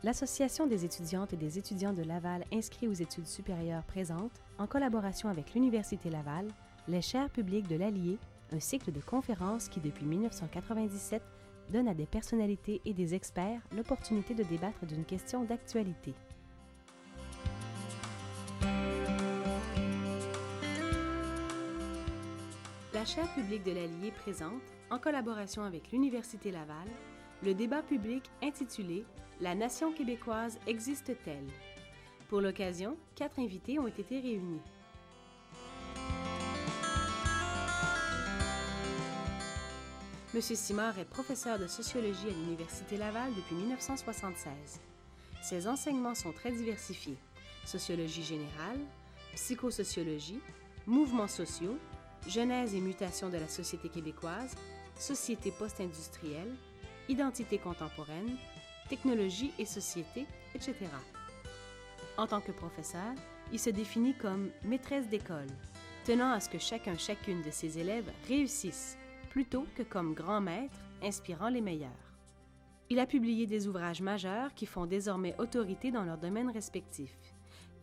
l'Association des étudiantes et des étudiants de Laval inscrits aux études supérieures présente, en collaboration avec l'Université Laval, les chaires publiques de l'Allier, un cycle de conférences qui, depuis 1997, donne à des personnalités et des experts l'opportunité de débattre d'une question d'actualité. La chaire publique de l'Allier présente, en collaboration avec l'Université Laval, le débat public intitulé « La nation québécoise existe-t-elle ?» Pour l'occasion, 4 invités ont été réunis. M. Simard est professeur de sociologie à l'Université Laval depuis 1976. Ses enseignements sont très diversifiés: sociologie générale, psychosociologie, mouvements sociaux, genèse et mutation de la société québécoise, société post-industrielle, identité contemporaine, technologie et société, etc. En tant que professeur, il se définit comme maîtresse d'école, tenant à ce que chacune de ses élèves réussisse, plutôt que comme grand maître, inspirant les meilleurs. Il a publié des ouvrages majeurs qui font désormais autorité dans leurs domaines respectifs.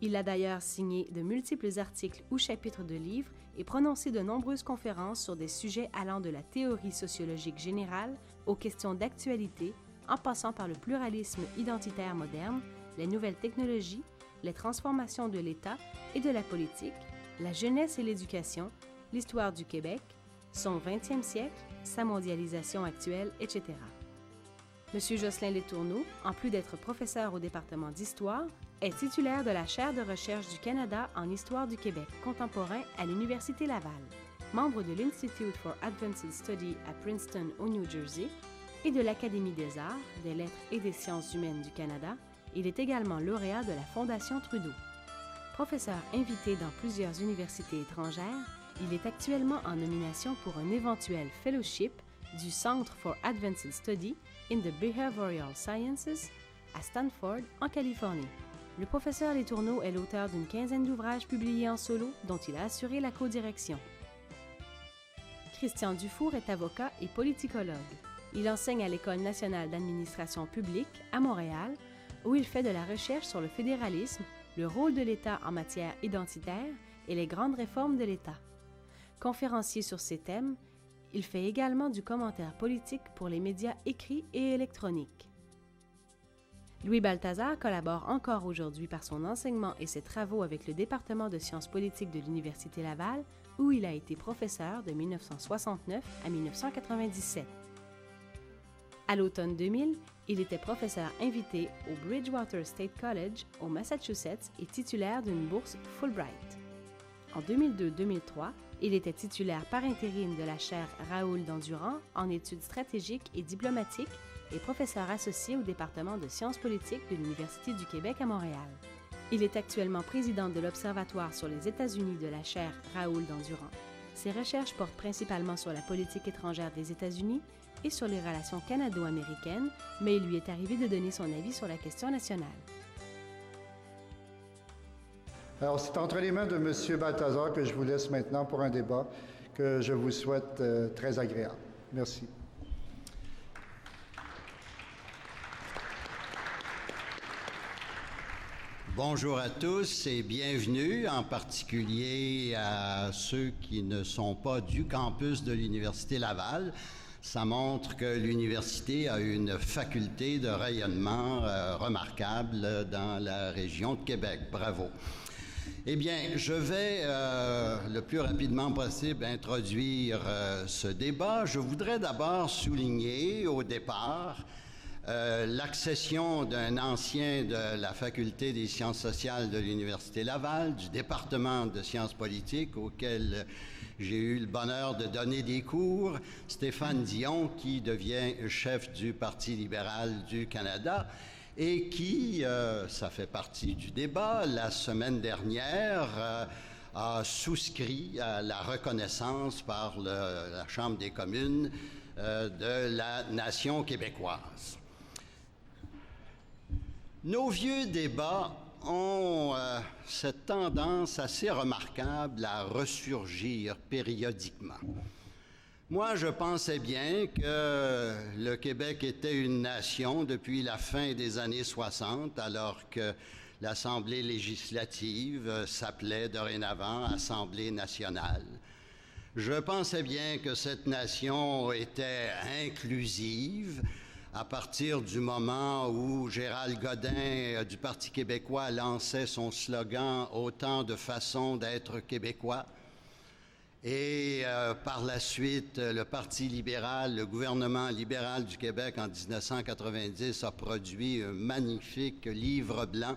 Il a d'ailleurs signé de multiples articles ou chapitres de livres et prononcé de nombreuses conférences sur des sujets allant de la théorie sociologique générale aux questions d'actualité, en passant par le pluralisme identitaire moderne, les nouvelles technologies, les transformations de l'État et de la politique, la jeunesse et l'éducation, l'histoire du Québec, son 20e siècle, sa mondialisation actuelle, etc. M. Jocelyn Letourneau, en plus d'être professeur au département d'histoire, est titulaire de la chaire de recherche du Canada en histoire du Québec contemporain à l'Université Laval, membre de l'Institute for Advanced Study à Princeton au New Jersey et de l'Académie des arts, des lettres et des sciences humaines du Canada. Il est également lauréat de la Fondation Trudeau. Professeur invité dans plusieurs universités étrangères, il est actuellement en nomination pour un éventuel fellowship du Centre for Advanced Study in the Behavioral Sciences à Stanford, en Californie. Le professeur Letourneau est l'auteur d'une quinzaine d'ouvrages publiés en solo dont il a assuré la codirection. Christian Dufour est avocat et politicologue. Il enseigne à l'École nationale d'administration publique à Montréal, où il fait de la recherche sur le fédéralisme, le rôle de l'État en matière identitaire et les grandes réformes de l'État. Conférencier sur ces thèmes, il fait également du commentaire politique pour les médias écrits et électroniques. Louis Balthazar collabore encore aujourd'hui par son enseignement et ses travaux avec le département de sciences politiques de l'Université Laval, où il a été professeur de 1969 à 1997. À l'automne 2000, il était professeur invité au Bridgewater State College au Massachusetts et titulaire d'une bourse Fulbright. En 2002-2003, il était titulaire par intérim de la chaire Raoul Dandurand en études stratégiques et diplomatiques et professeur associé au département de sciences politiques de l'Université du Québec à Montréal. Il est actuellement président de l'Observatoire sur les États-Unis de la chaire Raoul Dandurand. Ses recherches portent principalement sur la politique étrangère des États-Unis et sur les relations canado-américaines, mais il lui est arrivé de donner son avis sur la question nationale. Alors, c'est entre les mains de M. Balthazar que je vous laisse maintenant pour un débat que je vous souhaite très agréable. Merci. Bonjour à tous et bienvenue, en particulier à ceux qui ne sont pas du campus de l'Université Laval. Ça montre que l'université a une faculté de rayonnement remarquable dans la région de Québec. Bravo. Eh bien, je vais le plus rapidement possible introduire ce débat. Je voudrais d'abord souligner au départ l'accession d'un ancien de la Faculté des sciences sociales de l'Université Laval, du département de sciences politiques auquel j'ai eu le bonheur de donner des cours, Stéphane Dion, qui devient chef du Parti libéral du Canada et qui, ça fait partie du débat, la semaine dernière a souscrit à la reconnaissance par la Chambre des communes de la nation québécoise. Nos vieux débats ont cette tendance assez remarquable à ressurgir périodiquement. Moi, je pensais bien que le Québec était une nation depuis la fin des années 60, alors que l'Assemblée législative s'appelait dorénavant Assemblée nationale. Je pensais bien que cette nation était inclusive à partir du moment où Gérald Godin du Parti québécois lançait son slogan « Autant de façons d'être québécois ». Et par la suite, le Parti libéral, le gouvernement libéral du Québec en 1990 a produit un magnifique livre blanc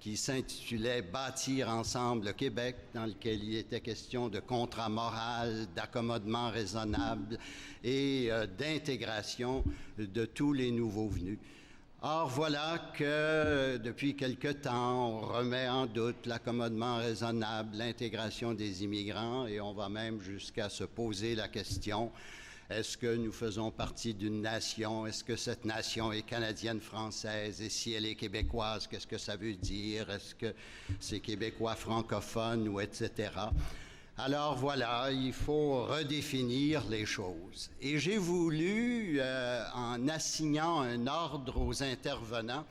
qui s'intitulait « Bâtir ensemble le Québec », dans lequel il était question de contrat moral, d'accommodement raisonnable et d'intégration de tous les nouveaux venus. Or, voilà que depuis quelque temps, on remet en doute l'accommodement raisonnable, l'intégration des immigrants, et on va même jusqu'à se poser la question, est-ce que nous faisons partie d'une nation? Est-ce que cette nation est canadienne-française? Et si elle est québécoise, qu'est-ce que ça veut dire? Est-ce que c'est québécois francophone ou etc.? Alors voilà, il faut redéfinir les choses. Et j'ai voulu, en assignant un ordre aux intervenants,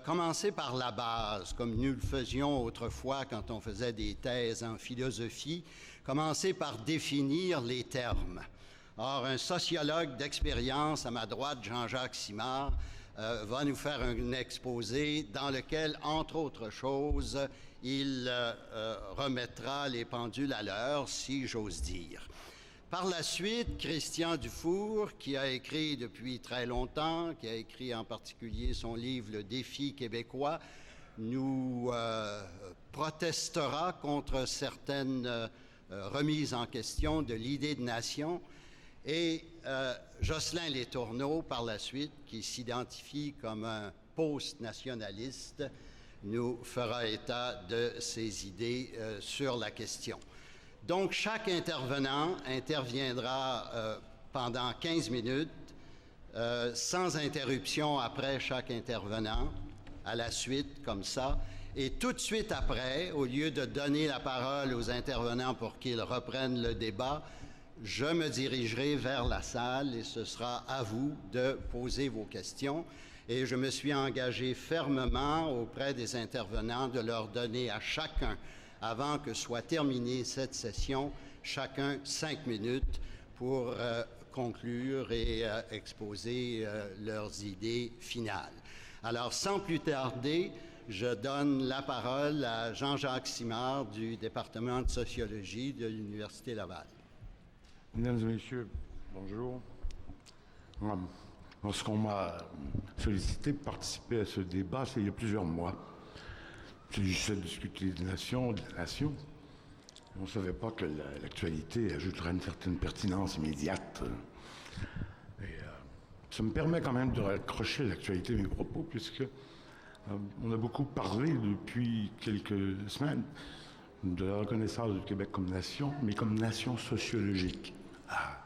commencer par la base, comme nous le faisions autrefois quand on faisait des thèses en philosophie, commencer par définir les termes. Or, un sociologue d'expérience, à ma droite, Jean-Jacques Simard, va nous faire un exposé dans lequel, entre autres choses, il remettra les pendules à l'heure, si j'ose dire. Par la suite, Christian Dufour, qui a écrit depuis très longtemps, qui a écrit en particulier son livre « Le défi québécois », nous protestera contre certaines remises en question de l'idée de nation. Et Jocelyn Letourneau, par la suite, qui s'identifie comme un post-nationaliste, nous fera état de ses idées sur la question. Donc, chaque intervenant interviendra pendant 15 minutes, sans interruption après chaque intervenant, à la suite, comme ça. Et tout de suite après, au lieu de donner la parole aux intervenants pour qu'ils reprennent le débat, je me dirigerai vers la salle et ce sera à vous de poser vos questions. Et je me suis engagé fermement auprès des intervenants de leur donner à chacun, avant que soit terminée cette session, chacun 5 minutes pour conclure et exposer leurs idées finales. Alors, sans plus tarder, je donne la parole à Jean-Jacques Simard du département de sociologie de l'Université Laval. Mesdames et messieurs, bonjour. Lorsqu'on m'a sollicité de participer à ce débat, c'est il y a plusieurs mois. Il s'agissait de discuter des nations, de la nation. On ne savait pas que l'actualité ajouterait une certaine pertinence immédiate. Et, ça me permet quand même de raccrocher l'actualité de mes propos, puisque on a beaucoup parlé depuis quelques semaines de la reconnaissance du Québec comme nation, mais comme nation sociologique. Ah,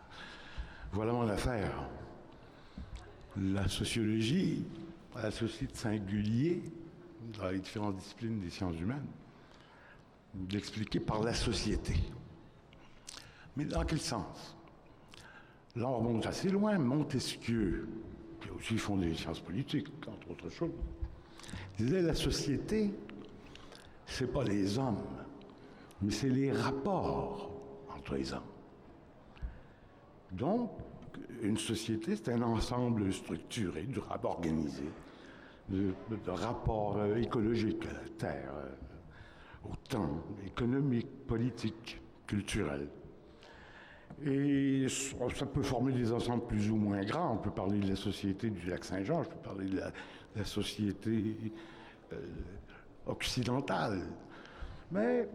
voilà mon affaire. La sociologie a associé de singulier dans les différentes disciplines des sciences humaines, d'expliquer par la société. Mais dans quel sens? Là, on remonte assez loin. Montesquieu, qui a aussi fondé les sciences politiques, entre autres choses, disait la société, c'est pas les hommes, mais c'est les rapports entre les hommes. Donc, une société, c'est un ensemble structuré, de rapports organisés, de rapports écologiques à la terre, au temps, économique, politique, culturel. Et ça peut former des ensembles plus ou moins grands. On peut parler de la société du lac Saint-Jean, je peux parler de la société occidentale. Mais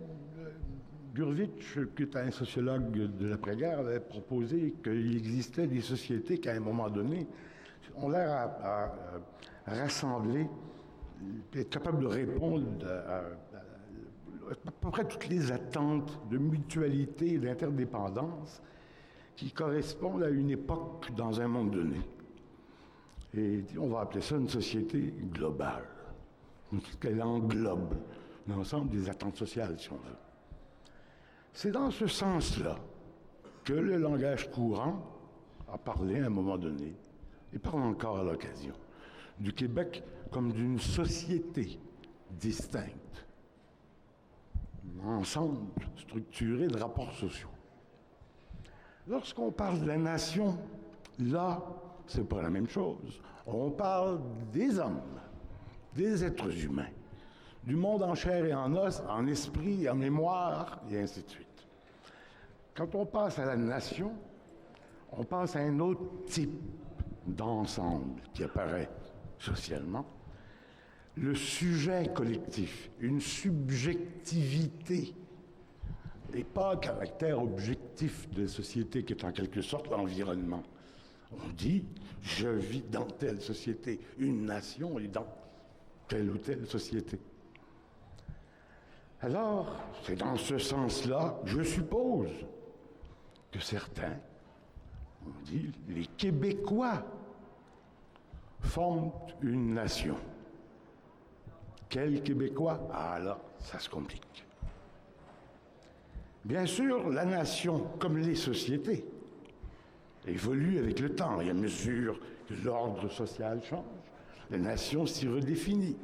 Gurvitch, qui est un sociologue de l'après-guerre, avait proposé qu'il existait des sociétés qui, à un moment donné, ont l'air à rassembler, être capables de répondre à peu près toutes les attentes de mutualité et d'interdépendance qui correspondent à une époque dans un monde donné. Et on va appeler ça une société globale, qu'elle englobe l'ensemble des attentes sociales, si on veut. C'est dans ce sens-là que le langage courant a parlé à un moment donné, et parle encore à l'occasion, du Québec comme d'une société distincte, un ensemble structuré de rapports sociaux. Lorsqu'on parle de la nation, là, c'est pas la même chose. On parle des hommes, des êtres humains, du monde en chair et en os, en esprit, en mémoire, et ainsi de suite. Quand on passe à la nation, on passe à un autre type d'ensemble qui apparaît socialement. Le sujet collectif, une subjectivité, et pas un caractère objectif de la société qui est en quelque sorte l'environnement. On dit, je vis dans telle société, une nation est dans telle ou telle société. Alors, c'est dans ce sens-là, je suppose, que certains, on dit, les Québécois forment une nation. Quels Québécois? Ah là, ça se complique. Bien sûr, la nation, comme les sociétés, évolue avec le temps et à mesure que l'ordre social change, la nation s'y redéfinit.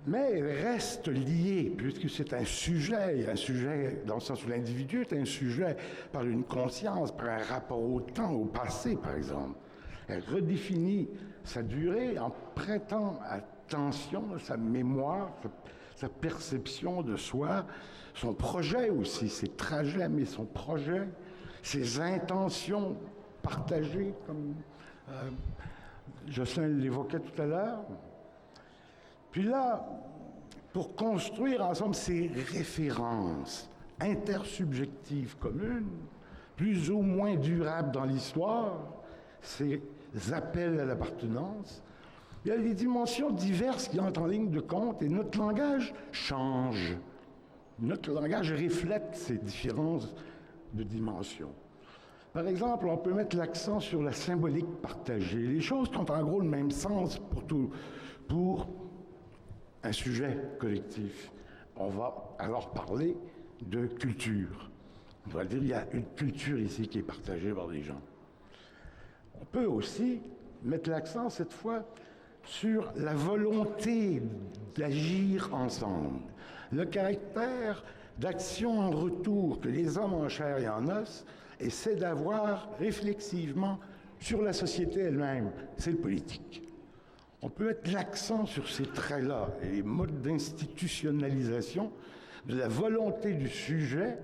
Mais elle reste liée, puisque c'est un sujet dans le sens où l'individu est un sujet par une conscience, par un rapport au temps, au passé par exemple. Elle redéfinit sa durée en prêtant attention à sa mémoire, sa perception de soi, son projet aussi, ses trajets, mais son projet, ses intentions partagées, comme Jocelyn l'évoquait tout à l'heure. Puis là, pour construire ensemble ces références intersubjectives communes, plus ou moins durables dans l'histoire, ces appels à l'appartenance, il y a des dimensions diverses qui entrent en ligne de compte et notre langage change. Notre langage reflète ces différences de dimensions. Par exemple, on peut mettre l'accent sur la symbolique partagée, les choses qui ont en gros le même sens pour un sujet collectif. On va alors parler de culture. On va dire qu'il y a une culture ici qui est partagée par des gens. On peut aussi mettre l'accent cette fois sur la volonté d'agir ensemble, le caractère d'action en retour que les hommes en chair et en os essaient d'avoir réflexivement sur la société elle-même. C'est le politique. On peut mettre l'accent sur ces traits-là et les modes d'institutionnalisation de la volonté du sujet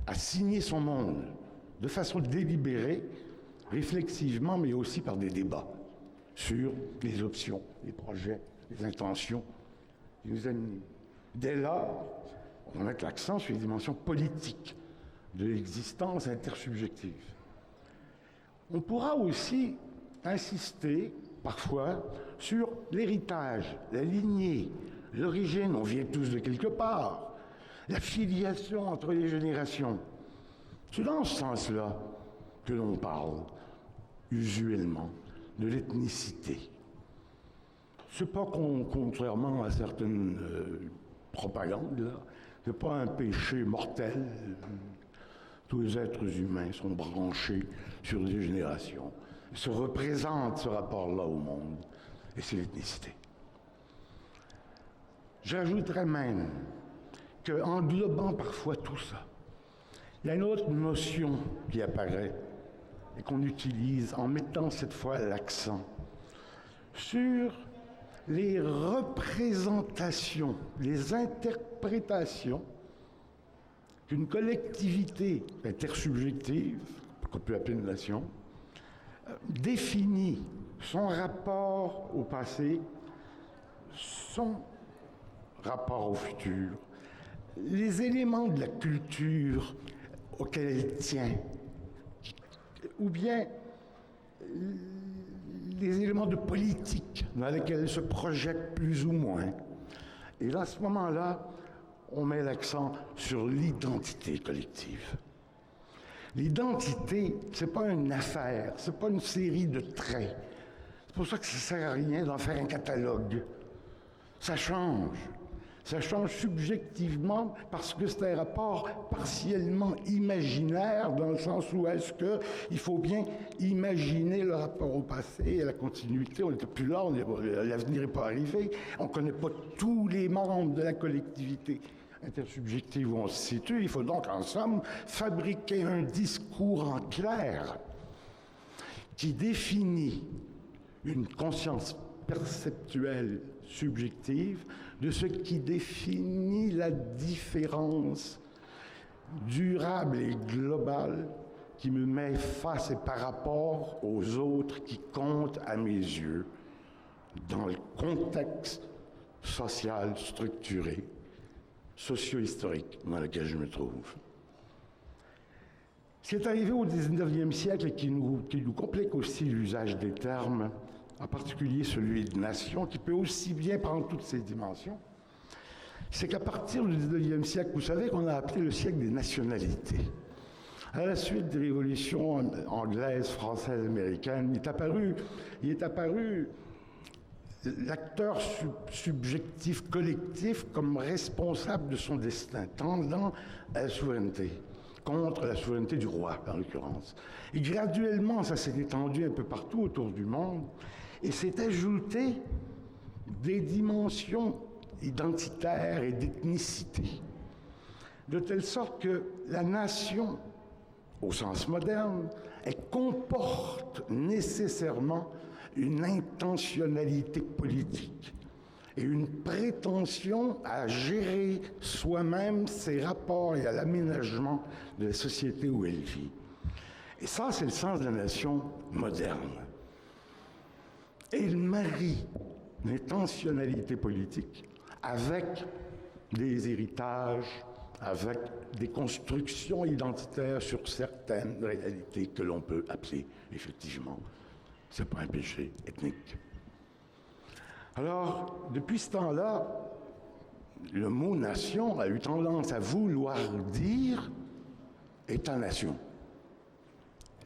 à signer son monde de façon délibérée, réflexivement, mais aussi par des débats sur les options, les projets, les intentions qui nous animent. Dès lors, on va mettre l'accent sur les dimensions politiques de l'existence intersubjective. On pourra aussi insister parfois sur l'héritage, la lignée, l'origine, on vient tous de quelque part, la filiation entre les générations. C'est dans ce sens-là que l'on parle usuellement de l'ethnicité. C'est pas contrairement à certaines propagandes, là, c'est pas un péché mortel. Tous les êtres humains sont branchés sur des générations. Ils se représentent ce rapport-là au monde, et c'est l'ethnicité. J'ajouterais même qu'en englobant parfois tout ça, il y a une autre notion qui apparaît et qu'on utilise en mettant cette fois l'accent sur les représentations, les interprétations qu'une collectivité intersubjective, qu'on peut appeler une nation, définit son rapport au passé, son rapport au futur, les éléments de la culture auxquels elle tient, ou bien les éléments de politique dans lesquels elle se projette plus ou moins. Et là, à ce moment-là, on met l'accent sur l'identité collective. L'identité, c'est pas une affaire, c'est pas une série de traits. C'est pour ça que ça sert à rien d'en faire un catalogue. Ça change. Ça change subjectivement parce que c'est un rapport partiellement imaginaire, dans le sens où est-ce qu'il faut bien imaginer le rapport au passé et à la continuité. On n'était plus là, l'avenir n'est pas arrivé, on ne connaît pas tous les membres de la collectivité intersubjective où on se situe. Il faut donc, en somme, fabriquer un discours en clair qui définit une conscience perceptuelle subjective de ce qui définit la différence durable et globale qui me met face et par rapport aux autres qui comptent à mes yeux dans le contexte social structuré, socio-historique dans lequel je me trouve. Ce qui est arrivé au 19e siècle et qui nous complique aussi l'usage des termes, en particulier celui de nation, qui peut aussi bien prendre toutes ces dimensions, c'est qu'à partir du 19e siècle, vous savez qu'on a appelé le siècle des nationalités. À la suite des révolutions anglaises, françaises, américaines, il est apparu l'acteur subjectif collectif comme responsable de son destin, tendant à la souveraineté, contre la souveraineté du roi, en l'occurrence. Et graduellement, ça s'est étendu un peu partout autour du monde, et s'est ajouté des dimensions identitaires et d'ethnicité, de telle sorte que la nation, au sens moderne, elle comporte nécessairement une intentionnalité politique et une prétention à gérer soi-même ses rapports et à l'aménagement de la société où elle vit. Et ça, c'est le sens de la nation moderne. Elle marie l'intentionnalité politique avec des héritages, avec des constructions identitaires sur certaines réalités que l'on peut appeler, effectivement, c'est pas un péché ethnique. Alors, depuis ce temps-là, le mot « nation » a eu tendance à vouloir dire « État-nation »,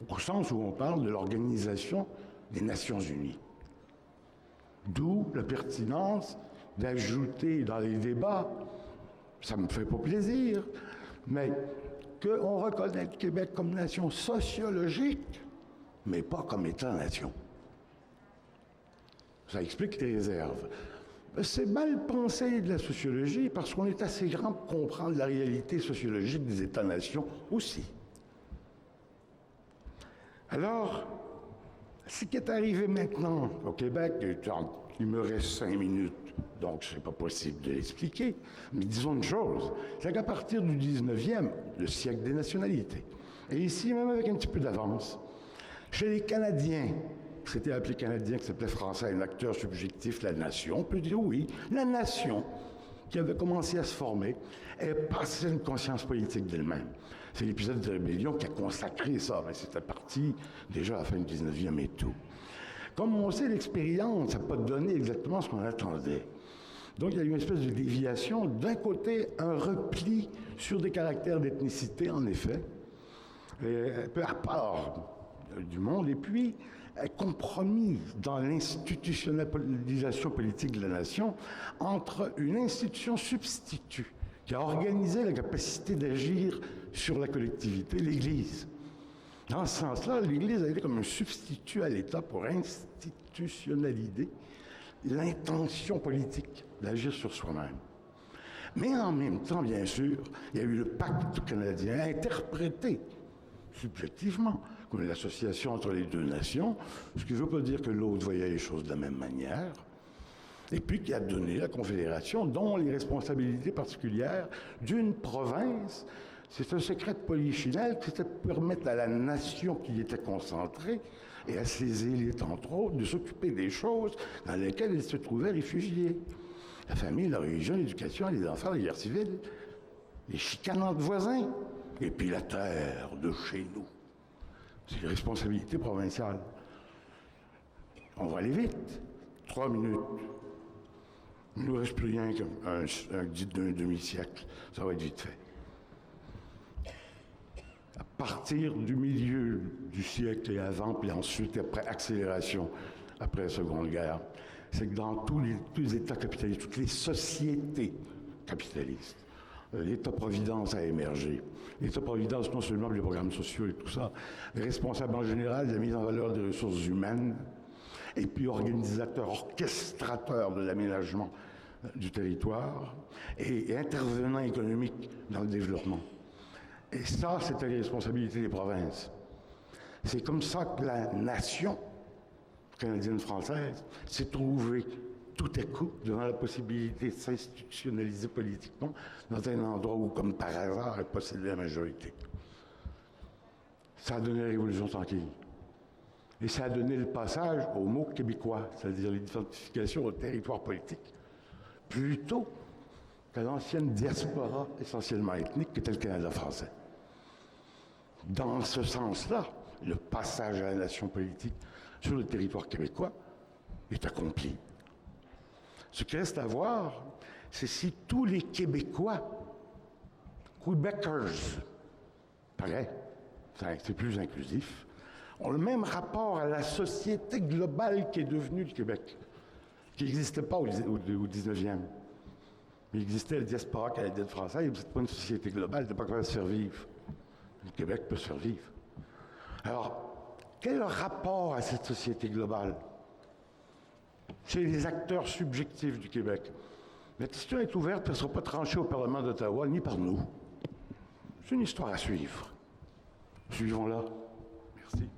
au sens où on parle de l'Organisation des Nations Unies. D'où la pertinence d'ajouter dans les débats, ça me fait pas plaisir, mais qu'on reconnaît le Québec comme nation sociologique, mais pas comme État-nation. Ça explique les réserves. C'est mal pensé de la sociologie parce qu'on est assez grand pour comprendre la réalité sociologique des États-nations aussi. Alors, ce qui est arrivé maintenant au Québec, il me reste 5 minutes, donc c'est pas possible de l'expliquer, mais disons une chose, c'est qu'à partir du 19e, le siècle des nationalités, et ici même avec un petit peu d'avance, chez les Canadiens, c'était appelé Canadien, qui s'appelait français, un acteur subjectif, la nation, on peut dire oui, la nation qui avait commencé à se former, est passée à une conscience politique d'elle-même. C'est l'épisode de Rébellion qui a consacré ça, mais c'était parti déjà à la fin du 19e et tout. Comme on sait, l'expérience n'a pas donné exactement ce qu'on attendait. Donc il y a eu une espèce de déviation. D'un côté, un repli sur des caractères d'ethnicité, en effet, un peu à part du monde, et puis compromis dans l'institutionnalisation politique de la nation entre une institution substitut qui a organisé la capacité d'agir sur la collectivité, l'Église. Dans ce sens-là, l'Église a été comme un substitut à l'État pour institutionnaliser l'intention politique d'agir sur soi-même. Mais en même temps, bien sûr, il y a eu le pacte canadien interprété subjectivement comme l'association entre les deux nations, ce qui ne veut pas dire que l'autre voyait les choses de la même manière, et puis qui a donné la Confédération, dont les responsabilités particulières d'une province. C'est un secret de polichinelle qui c'était pour permettre à la nation qui y était concentrée, et à ses élites, entre autres, de s'occuper des choses dans lesquelles ils se trouvaient réfugiés. La famille, la religion, l'éducation, les enfants, la guerre civile, les chicanes entre voisins, et puis la terre de chez nous. C'est une responsabilité provinciale. On va aller vite. 3 minutes. Il ne nous reste plus rien qu'un demi-siècle. Ça va être vite fait. À partir du milieu du siècle et avant, puis ensuite, après accélération, après la Seconde Guerre, c'est que dans tous les États capitalistes, toutes les sociétés capitaliste. L'État-providence a émergé. L'État-providence, non seulement les programmes sociaux et tout ça, mais responsable en général de la mise en valeur des ressources humaines, et puis organisateur, orchestrateur de l'aménagement du territoire, et intervenant économique dans le développement. Et ça, c'était la responsabilité des provinces. C'est comme ça que la nation canadienne-française s'est trouvée tout à coup devant la possibilité de s'institutionnaliser politiquement dans un endroit où, comme par hasard, elle possédait la majorité. Ça a donné la Révolution tranquille. Et ça a donné le passage au mot québécois, c'est-à-dire l'identification au territoire politique, plutôt qu'à l'ancienne diaspora essentiellement ethnique qu'était le Canada français. Dans ce sens-là, le passage à la nation politique sur le territoire québécois est accompli. Ce qui reste à voir, c'est si tous les Québécois, Québécois, pareil, c'est plus inclusif, ont le même rapport à la société globale qui est devenue le Québec, qui n'existait pas au 19e. Il existait la diaspora canadienne française, mais ce n'est pas une société globale, elle n'est pas capable de se faire vivre. Le Québec peut se faire vivre. Alors, quel est le rapport à cette société globale chez les acteurs subjectifs du Québec? La question est ouverte, elle ne sera pas tranchée au Parlement d'Ottawa, ni par nous. C'est une histoire à suivre. Suivons-la. Merci.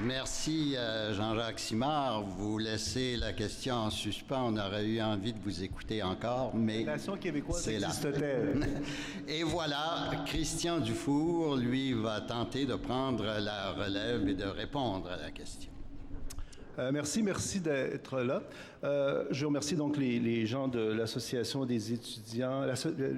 Merci, Jean-Jacques Simard. Vous laissez la question en suspens. On aurait eu envie de vous écouter encore, mais la nation québécoise c'est là. Existe-t-elle? Et voilà, Christian Dufour, lui, va tenter de prendre la relève et de répondre à la question. Merci d'être là. Je remercie donc les gens de l'Association des étudiants,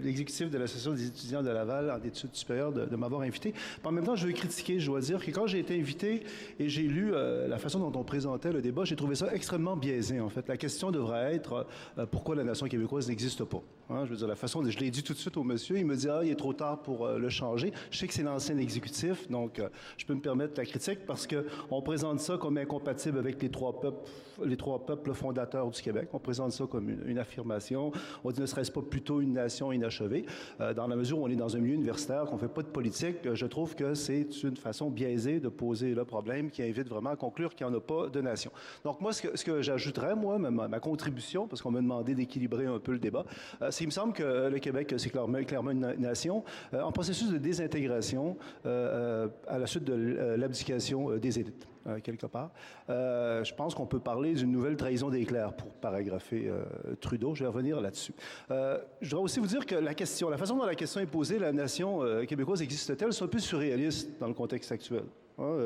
l'exécutif de l'Association des étudiants de Laval en études supérieures de m'avoir invité. En même temps, je veux critiquer, je dois dire que quand j'ai été invité et j'ai lu la façon dont on présentait le débat, j'ai trouvé ça extrêmement biaisé, en fait. La question devrait être pourquoi la nation québécoise n'existe pas. Hein? Je veux dire, la façon, je l'ai dit tout de suite au monsieur, il me dit « Ah, il est trop tard pour le changer ». Je sais que c'est l'ancien exécutif, donc je peux me permettre la critique parce qu'on présente ça comme incompatible avec les trois peuples fondateurs du Québec. On présente ça comme une affirmation. On dit ne serait-ce pas plutôt une nation inachevée? Dans la mesure où on est dans un milieu universitaire, qu'on ne fait pas de politique, je trouve que c'est une façon biaisée de poser le problème qui invite vraiment à conclure qu'il n'y en a pas de nation. Donc moi, ce que j'ajouterais, moi, ma contribution, parce qu'on m'a demandé d'équilibrer un peu le débat, c'est qu'il me semble que le Québec, c'est clairement une nation en processus de désintégration à la suite de l'abdication des élites. Quelque part. Je pense qu'on peut parler d'une nouvelle trahison des Clercs pour paragrapher Trudeau. Je vais revenir là-dessus. Je voudrais aussi vous dire que la façon dont la question est posée, la nation québécoise existe-t-elle, c'est un peu surréaliste dans le contexte actuel.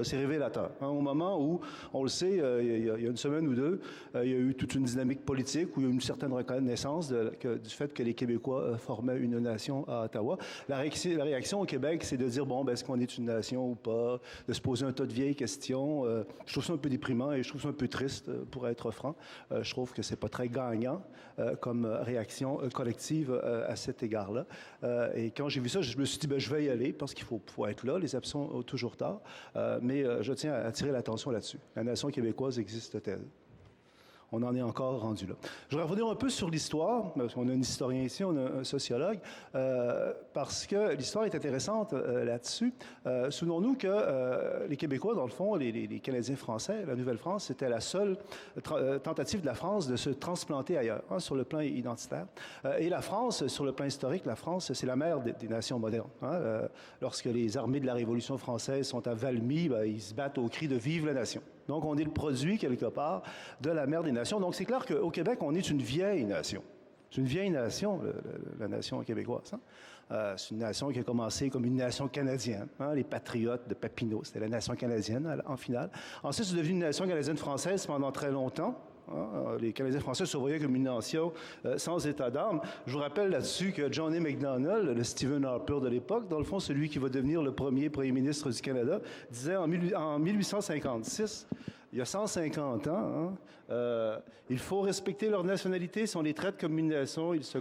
C'est révélateur. Au moment où, on le sait, il y a une semaine ou deux, il y a eu toute une dynamique politique où il y a eu une certaine reconnaissance du fait que les Québécois formaient une nation à Ottawa. La réaction au Québec, c'est de dire, bon, est-ce qu'on est une nation ou pas, de se poser un tas de vieilles questions. Je trouve ça un peu déprimant et je trouve ça un peu triste, pour être franc. Je trouve que c'est pas très gagnant comme réaction collective à cet égard-là. Et quand j'ai vu ça, je me suis dit, je vais y aller parce qu'il faut être là. Les absents ont toujours tard. Mais je tiens à attirer l'attention là-dessus. La nation québécoise existe-t-elle? On en est encore rendu là. Je voudrais revenir un peu sur l'histoire, parce qu'on a un historien ici, on a un sociologue, parce que l'histoire est intéressante là-dessus. Souvenons-nous que les Québécois, dans le fond, les Canadiens français, la Nouvelle-France, c'était la seule tentative de la France de se transplanter ailleurs, sur le plan identitaire. Et la France, sur le plan historique, la France, c'est la mère des nations modernes. Lorsque les armées de la Révolution française sont à Valmy, ils se battent au cri de « Vive la nation ». Donc, on est le produit, quelque part, de la mère des nations. Donc, c'est clair qu'au Québec, on est une vieille nation. C'est une vieille nation, la nation québécoise. C'est une nation qui a commencé comme une nation canadienne. Les patriotes de Papineau, c'était la nation canadienne, en finale. Ensuite, c'est devenu une nation canadienne-française pendant très longtemps. Les Canadiens français se voyaient comme une nation sans état d'âme. Je vous rappelle là-dessus que John A. Macdonald, le Stephen Harper de l'époque, dans le fond, celui qui va devenir le premier ministre du Canada, disait en 1856, il y a 150 ans. Il faut respecter leur nationalité. Si on les traite comme une nation, ils se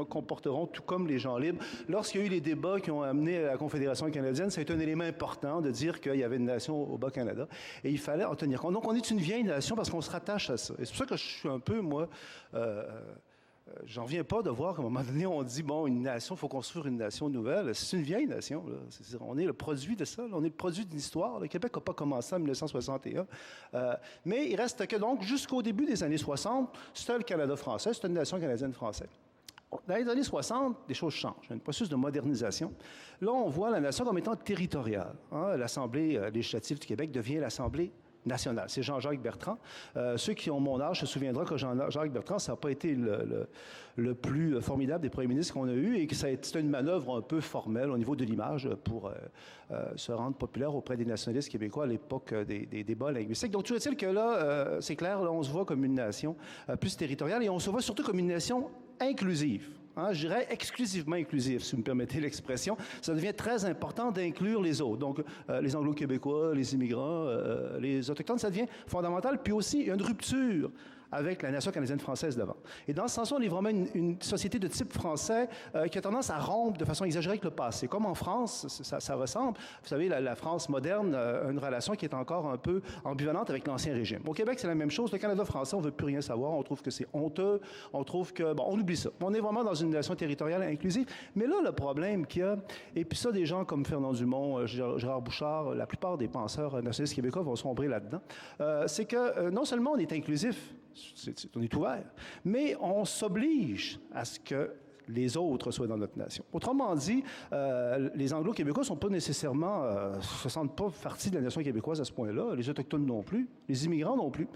comporteront tout comme les gens libres. Lorsqu'il y a eu les débats qui ont amené à la Confédération canadienne, c'est un élément important de dire qu'il y avait une nation au Bas-Canada. Et il fallait en tenir compte. Donc, on est une vieille nation parce qu'on se rattache à ça. Et c'est pour ça que je suis un peu, moi... j'en viens pas de voir qu'à un moment donné, on dit, bon, une nation, il faut construire une nation nouvelle. C'est une vieille nation. Là. On est le produit de ça. Là. On est le produit d'une histoire. Le Québec n'a pas commencé en 1961. Mais il reste que, donc, jusqu'au début des années 60, c'était le Canada français, c'était une nation canadienne-française. Dans les années 60, des choses changent. Il y a un processus de modernisation. Là, on voit la nation comme étant territoriale. L'Assemblée législative du Québec devient l'Assemblée nationale. C'est Jean-Jacques Bertrand. Ceux qui ont mon âge se souviendront que Jean-Jacques Bertrand, ça n'a pas été le plus formidable des premiers ministres qu'on a eu et que c'était une manœuvre un peu formelle au niveau de l'image pour se rendre populaire auprès des nationalistes québécois à l'époque des débats linguistiques. Donc, toujours est-il que là, c'est clair, là, on se voit comme une nation plus territoriale et on se voit surtout comme une nation inclusive. Je dirais exclusivement inclusif, si vous me permettez l'expression. Ça devient très important d'inclure les autres. Donc, les Anglo-Québécois, les immigrants, les Autochtones, ça devient fondamental. Puis aussi, il y a une rupture avec la nation canadienne-française d'avant. Et dans ce sens-là, on est vraiment une société de type français qui a tendance à rompre de façon exagérée avec le passé. Comme en France, ça ressemble. Vous savez, la France moderne a une relation qui est encore un peu ambivalente avec l'Ancien Régime. Au Québec, c'est la même chose. Le Canada français, on ne veut plus rien savoir. On trouve que c'est honteux. On trouve que... Bon, on oublie ça. On est vraiment dans une nation territoriale inclusive. Mais là, le problème qu'il y a, et puis ça, des gens comme Fernand Dumont, Gérard Bouchard, la plupart des penseurs nationalistes québécois vont sombrer là-dedans, c'est que non seulement on est inclusif, on est ouvert, mais on s'oblige à ce que les autres soient dans notre nation. Autrement dit, les Anglo-Québécois ne sont pas nécessairement, se sentent pas partie de la nation québécoise à ce point-là, les Autochtones non plus, les immigrants non plus.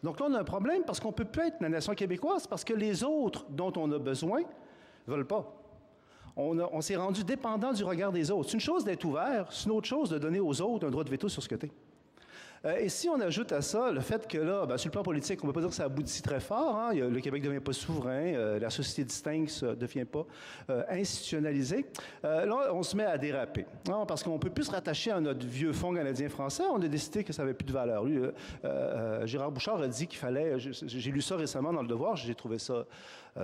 Donc là, on a un problème parce qu'on ne peut plus être la nation québécoise parce que les autres dont on a besoin ne veulent pas. On s'est rendu dépendant du regard des autres. C'est une chose d'être ouvert, c'est une autre chose de donner aux autres un droit de veto sur ce que tu es. Et si on ajoute à ça le fait que là, sur le plan politique, on ne peut pas dire que ça aboutit très fort. Le Québec ne devient pas souverain, la société distincte ne devient pas institutionnalisée. Là, on se met à déraper. Parce qu'on ne peut plus se rattacher à notre vieux fonds canadien-français. On a décidé que ça n'avait plus de valeur. Lui, Gérard Bouchard a dit qu'il fallait... J'ai lu ça récemment dans Le Devoir. J'ai trouvé ça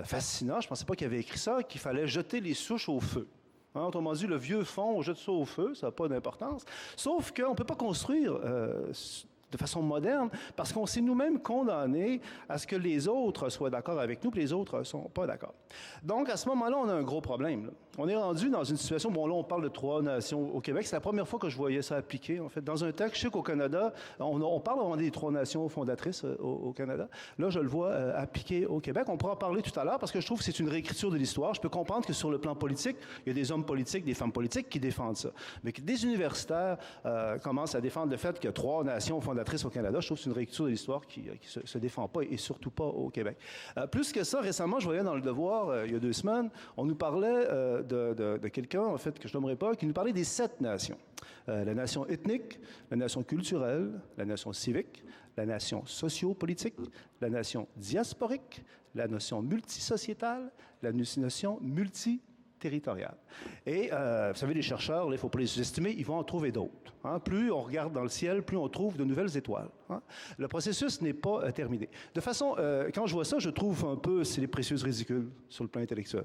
fascinant. Je ne pensais pas qu'il avait écrit ça, qu'il fallait jeter les souches au feu. Autrement dit, le vieux fond, on jette ça au feu, ça n'a pas d'importance. Sauf qu'on ne peut pas construire de façon moderne parce qu'on s'est nous-mêmes condamnés à ce que les autres soient d'accord avec nous, puis les autres ne sont pas d'accord. Donc, à ce moment-là, on a un gros problème. Là. On est rendu dans une situation, bon là, on parle de 3 nations au Québec. C'est la première fois que je voyais ça appliqué, en fait. Dans un texte, je sais qu'au Canada, on parle vraiment des 3 nations fondatrices au Canada. Là, je le vois appliqué au Québec. On pourra en parler tout à l'heure parce que je trouve que c'est une réécriture de l'histoire. Je peux comprendre que sur le plan politique, il y a des hommes politiques, des femmes politiques qui défendent ça. Mais que des universitaires commencent à défendre le fait qu'il y a 3 nations fondatrices au Canada, je trouve que c'est une réécriture de l'histoire qui se défend pas et surtout pas au Québec. Plus que ça, récemment, je voyais dans Le Devoir, il y a 2 semaines, on nous parlait de quelqu'un, en fait, que je nommerai pas, qui nous parlait des 7 nations. La nation ethnique, la nation culturelle, la nation civique, la nation socio-politique, la nation diasporique, la nation multisociétale, la notion multiterritoriale. Et, vous savez, les chercheurs, il ne faut pas les sous-estimer, ils vont en trouver d'autres. Plus on regarde dans le ciel, plus on trouve de nouvelles étoiles. Le processus n'est pas terminé. De façon, quand je vois ça, je trouve un peu, c'est les précieuses ridicules sur le plan intellectuel.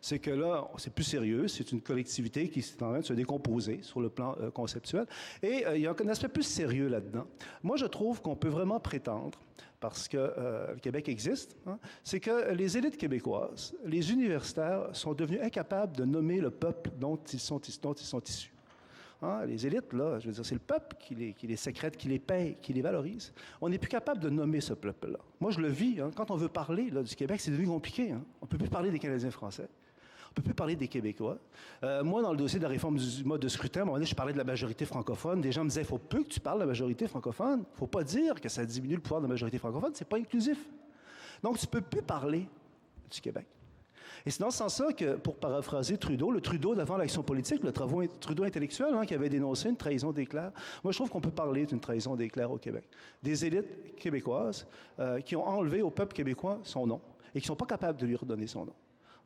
C'est que là, c'est plus sérieux, c'est une collectivité qui est en train de se décomposer sur le plan conceptuel. Et il y a un aspect plus sérieux là-dedans. Moi, je trouve qu'on peut vraiment prétendre, parce que le Québec existe, c'est que les élites québécoises, les universitaires sont devenus incapables de nommer le peuple dont ils sont issus. Les élites, là, je veux dire, c'est le peuple qui les sécrète, qui les paye, qui les valorise. On n'est plus capable de nommer ce peuple-là. Moi, je le vis. Quand on veut parler là, du Québec, c'est devenu compliqué. On ne peut plus parler des Canadiens français. On ne peut plus parler des Québécois. Moi, dans le dossier de la réforme du mode de scrutin, à un moment donné, je parlais de la majorité francophone. Des gens me disaient, il faut peu que tu parles de la majorité francophone. Il ne faut pas dire que ça diminue le pouvoir de la majorité francophone. C'est pas inclusif. Donc, tu ne peux plus parler du Québec. Et c'est dans ce sens-là que, pour paraphraser Trudeau, le Trudeau d'avant l'action politique, le Trudeau intellectuel, qui avait dénoncé une trahison d'éclair, moi je trouve qu'on peut parler d'une trahison d'éclair au Québec. Des élites québécoises qui ont enlevé au peuple québécois son nom et qui ne sont pas capables de lui redonner son nom.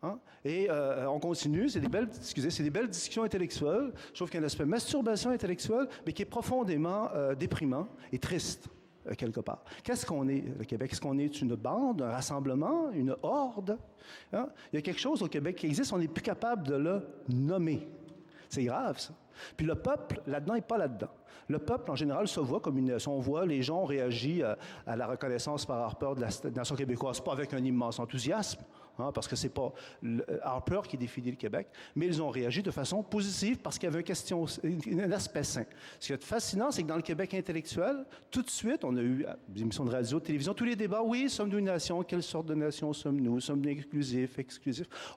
Hein? Et on continue, c'est des belles discussions intellectuelles. Je trouve qu'il y a un aspect masturbation intellectuelle, mais qui est profondément déprimant et triste, quelque part. Qu'est-ce qu'on est, le Québec? Est-ce qu'on est une bande, un rassemblement, une horde? Hein? Il y a quelque chose au Québec qui existe, on n'est plus capable de le nommer. C'est grave, ça. Puis le peuple, là-dedans, n'est pas là-dedans. Le peuple, en général, se voit comme une nation. On voit, les gens ont réagi à la reconnaissance par Harper de la nation québécoise, pas avec un immense enthousiasme, hein, parce que c'est pas Harper qui définit le Québec, mais ils ont réagi de façon positive parce qu'il y avait un aspect sain. Ce qui est fascinant, c'est que dans le Québec intellectuel, tout de suite, on a eu des émissions de radio, de télévision, tous les débats, oui, sommes-nous une nation? Quelle sorte de nation sommes-nous? Sommes-nous exclusifs?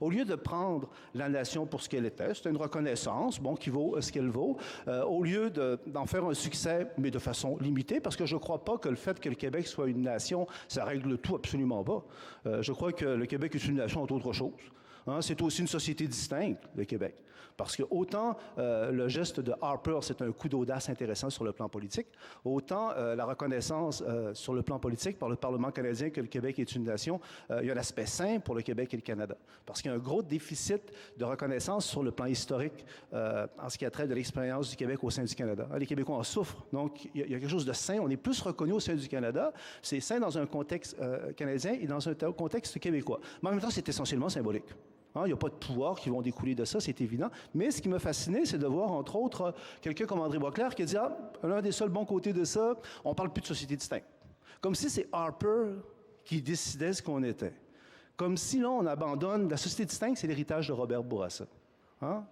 Au lieu de prendre la nation pour ce qu'elle était, c'était une reconnaissance, bon, qui vaut ce qu'elle vaut, au lieu d'en faire un succès, mais de façon limitée, parce que je ne crois pas que le fait que le Québec soit une nation, ça règle tout, absolument pas. Je crois que le Québec est une nation entre autres choses. Hein, c'est aussi une société distincte, le Québec. Parce que autant le geste de Harper, c'est un coup d'audace intéressant sur le plan politique, autant la reconnaissance sur le plan politique par le Parlement canadien que le Québec est une nation, il y a un aspect sain pour le Québec et le Canada. Parce qu'il y a un gros déficit de reconnaissance sur le plan historique en ce qui a trait de l'expérience du Québec au sein du Canada. Les Québécois en souffrent. Donc, il y a quelque chose de sain. On est plus reconnu au sein du Canada. C'est sain dans un contexte canadien et dans un contexte québécois. Mais en même temps, c'est essentiellement symbolique. Hein, il n'y a pas de pouvoirs qui vont découler de ça, c'est évident. Mais ce qui m'a fasciné, c'est de voir, entre autres, quelqu'un comme André Boisclair qui a dit « Ah, l'un des seuls bons côtés de ça, on ne parle plus de société distincte. » Comme si c'est Harper qui décidait ce qu'on était. Comme si, là, on abandonne... La société distincte, c'est l'héritage de Robert Bourassa. Hein?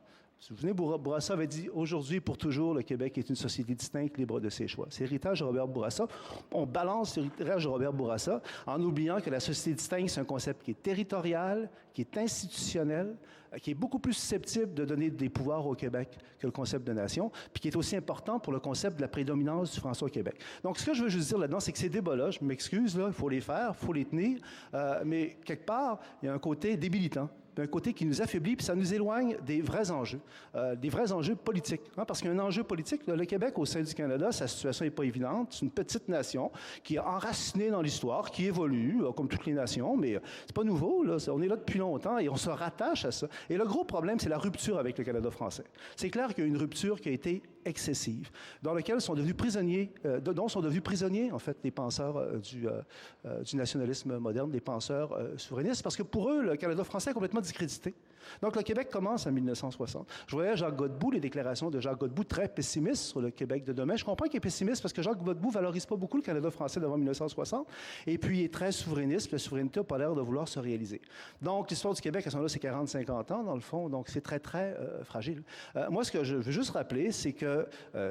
Vous vous souvenez, Bourassa avait dit « Aujourd'hui et pour toujours, le Québec est une société distincte, libre de ses choix. » C'est l'héritage de Robert Bourassa. On balance l'héritage de Robert Bourassa en oubliant que la société distincte, c'est un concept qui est territorial, qui est institutionnel, qui est beaucoup plus susceptible de donner des pouvoirs au Québec que le concept de nation, puis qui est aussi important pour le concept de la prédominance du français au Québec. Donc, ce que je veux juste dire là-dedans, c'est que ces débats-là, je m'excuse, là, il faut les faire, il faut les tenir, mais quelque part, il y a un côté débilitant. Un côté qui nous affaiblit, puis ça nous éloigne des vrais enjeux politiques. Hein, parce qu'il y a un enjeu politique. Le Québec, au sein du Canada, sa situation n'est pas évidente. C'est une petite nation qui est enracinée dans l'histoire, qui évolue, comme toutes les nations, mais c'est pas nouveau. Là. On est là depuis longtemps et on se rattache à ça. Et le gros problème, c'est la rupture avec le Canada français. C'est clair qu'il y a une rupture qui a été excessive, dans laquelle sont devenus prisonniers, dont sont devenus prisonniers, en fait, les penseurs du nationalisme moderne, les penseurs souverainistes, parce que pour eux, le Canada français est complètement discrédité. Donc, le Québec commence en 1960. Je voyais Jacques Godbout, les déclarations de Jacques Godbout très pessimistes sur le Québec de demain. Je comprends qu'il est pessimiste parce que Jacques Godbout ne valorise pas beaucoup le Canada français d'avant 1960. Et puis, il est très souverainiste. La souveraineté n'a pas l'air de vouloir se réaliser. Donc, l'histoire du Québec, à ce moment-là, c'est 40-50 ans, dans le fond. Donc, c'est très, très fragile. Moi, ce que je veux juste rappeler, c'est qu'il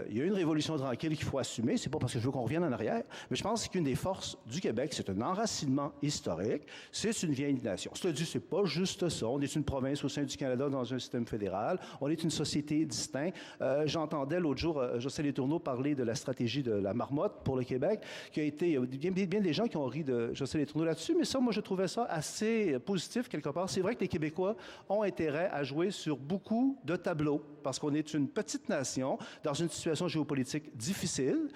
y a une révolution tranquille qu'il faut assumer. C'est pas parce que je veux qu'on revienne en arrière, mais je pense qu'une des forces du Québec, c'est un enracinement historique. C'est une vieille nation. Cela dit, c'est pas juste ça. On est une province au sein du Canada dans un système fédéral. On est une société distincte. J'entendais l'autre jour Jocelyn Letourneau parler de la stratégie de la marmotte pour le Québec, qui a été... bien des gens qui ont ri de Jocelyn Letourneau là-dessus, mais ça, moi, je trouvais ça assez positif, quelque part. C'est vrai que les Québécois ont intérêt à jouer sur beaucoup de tableaux, parce qu'on est une petite nation dans une situation géopolitique difficile,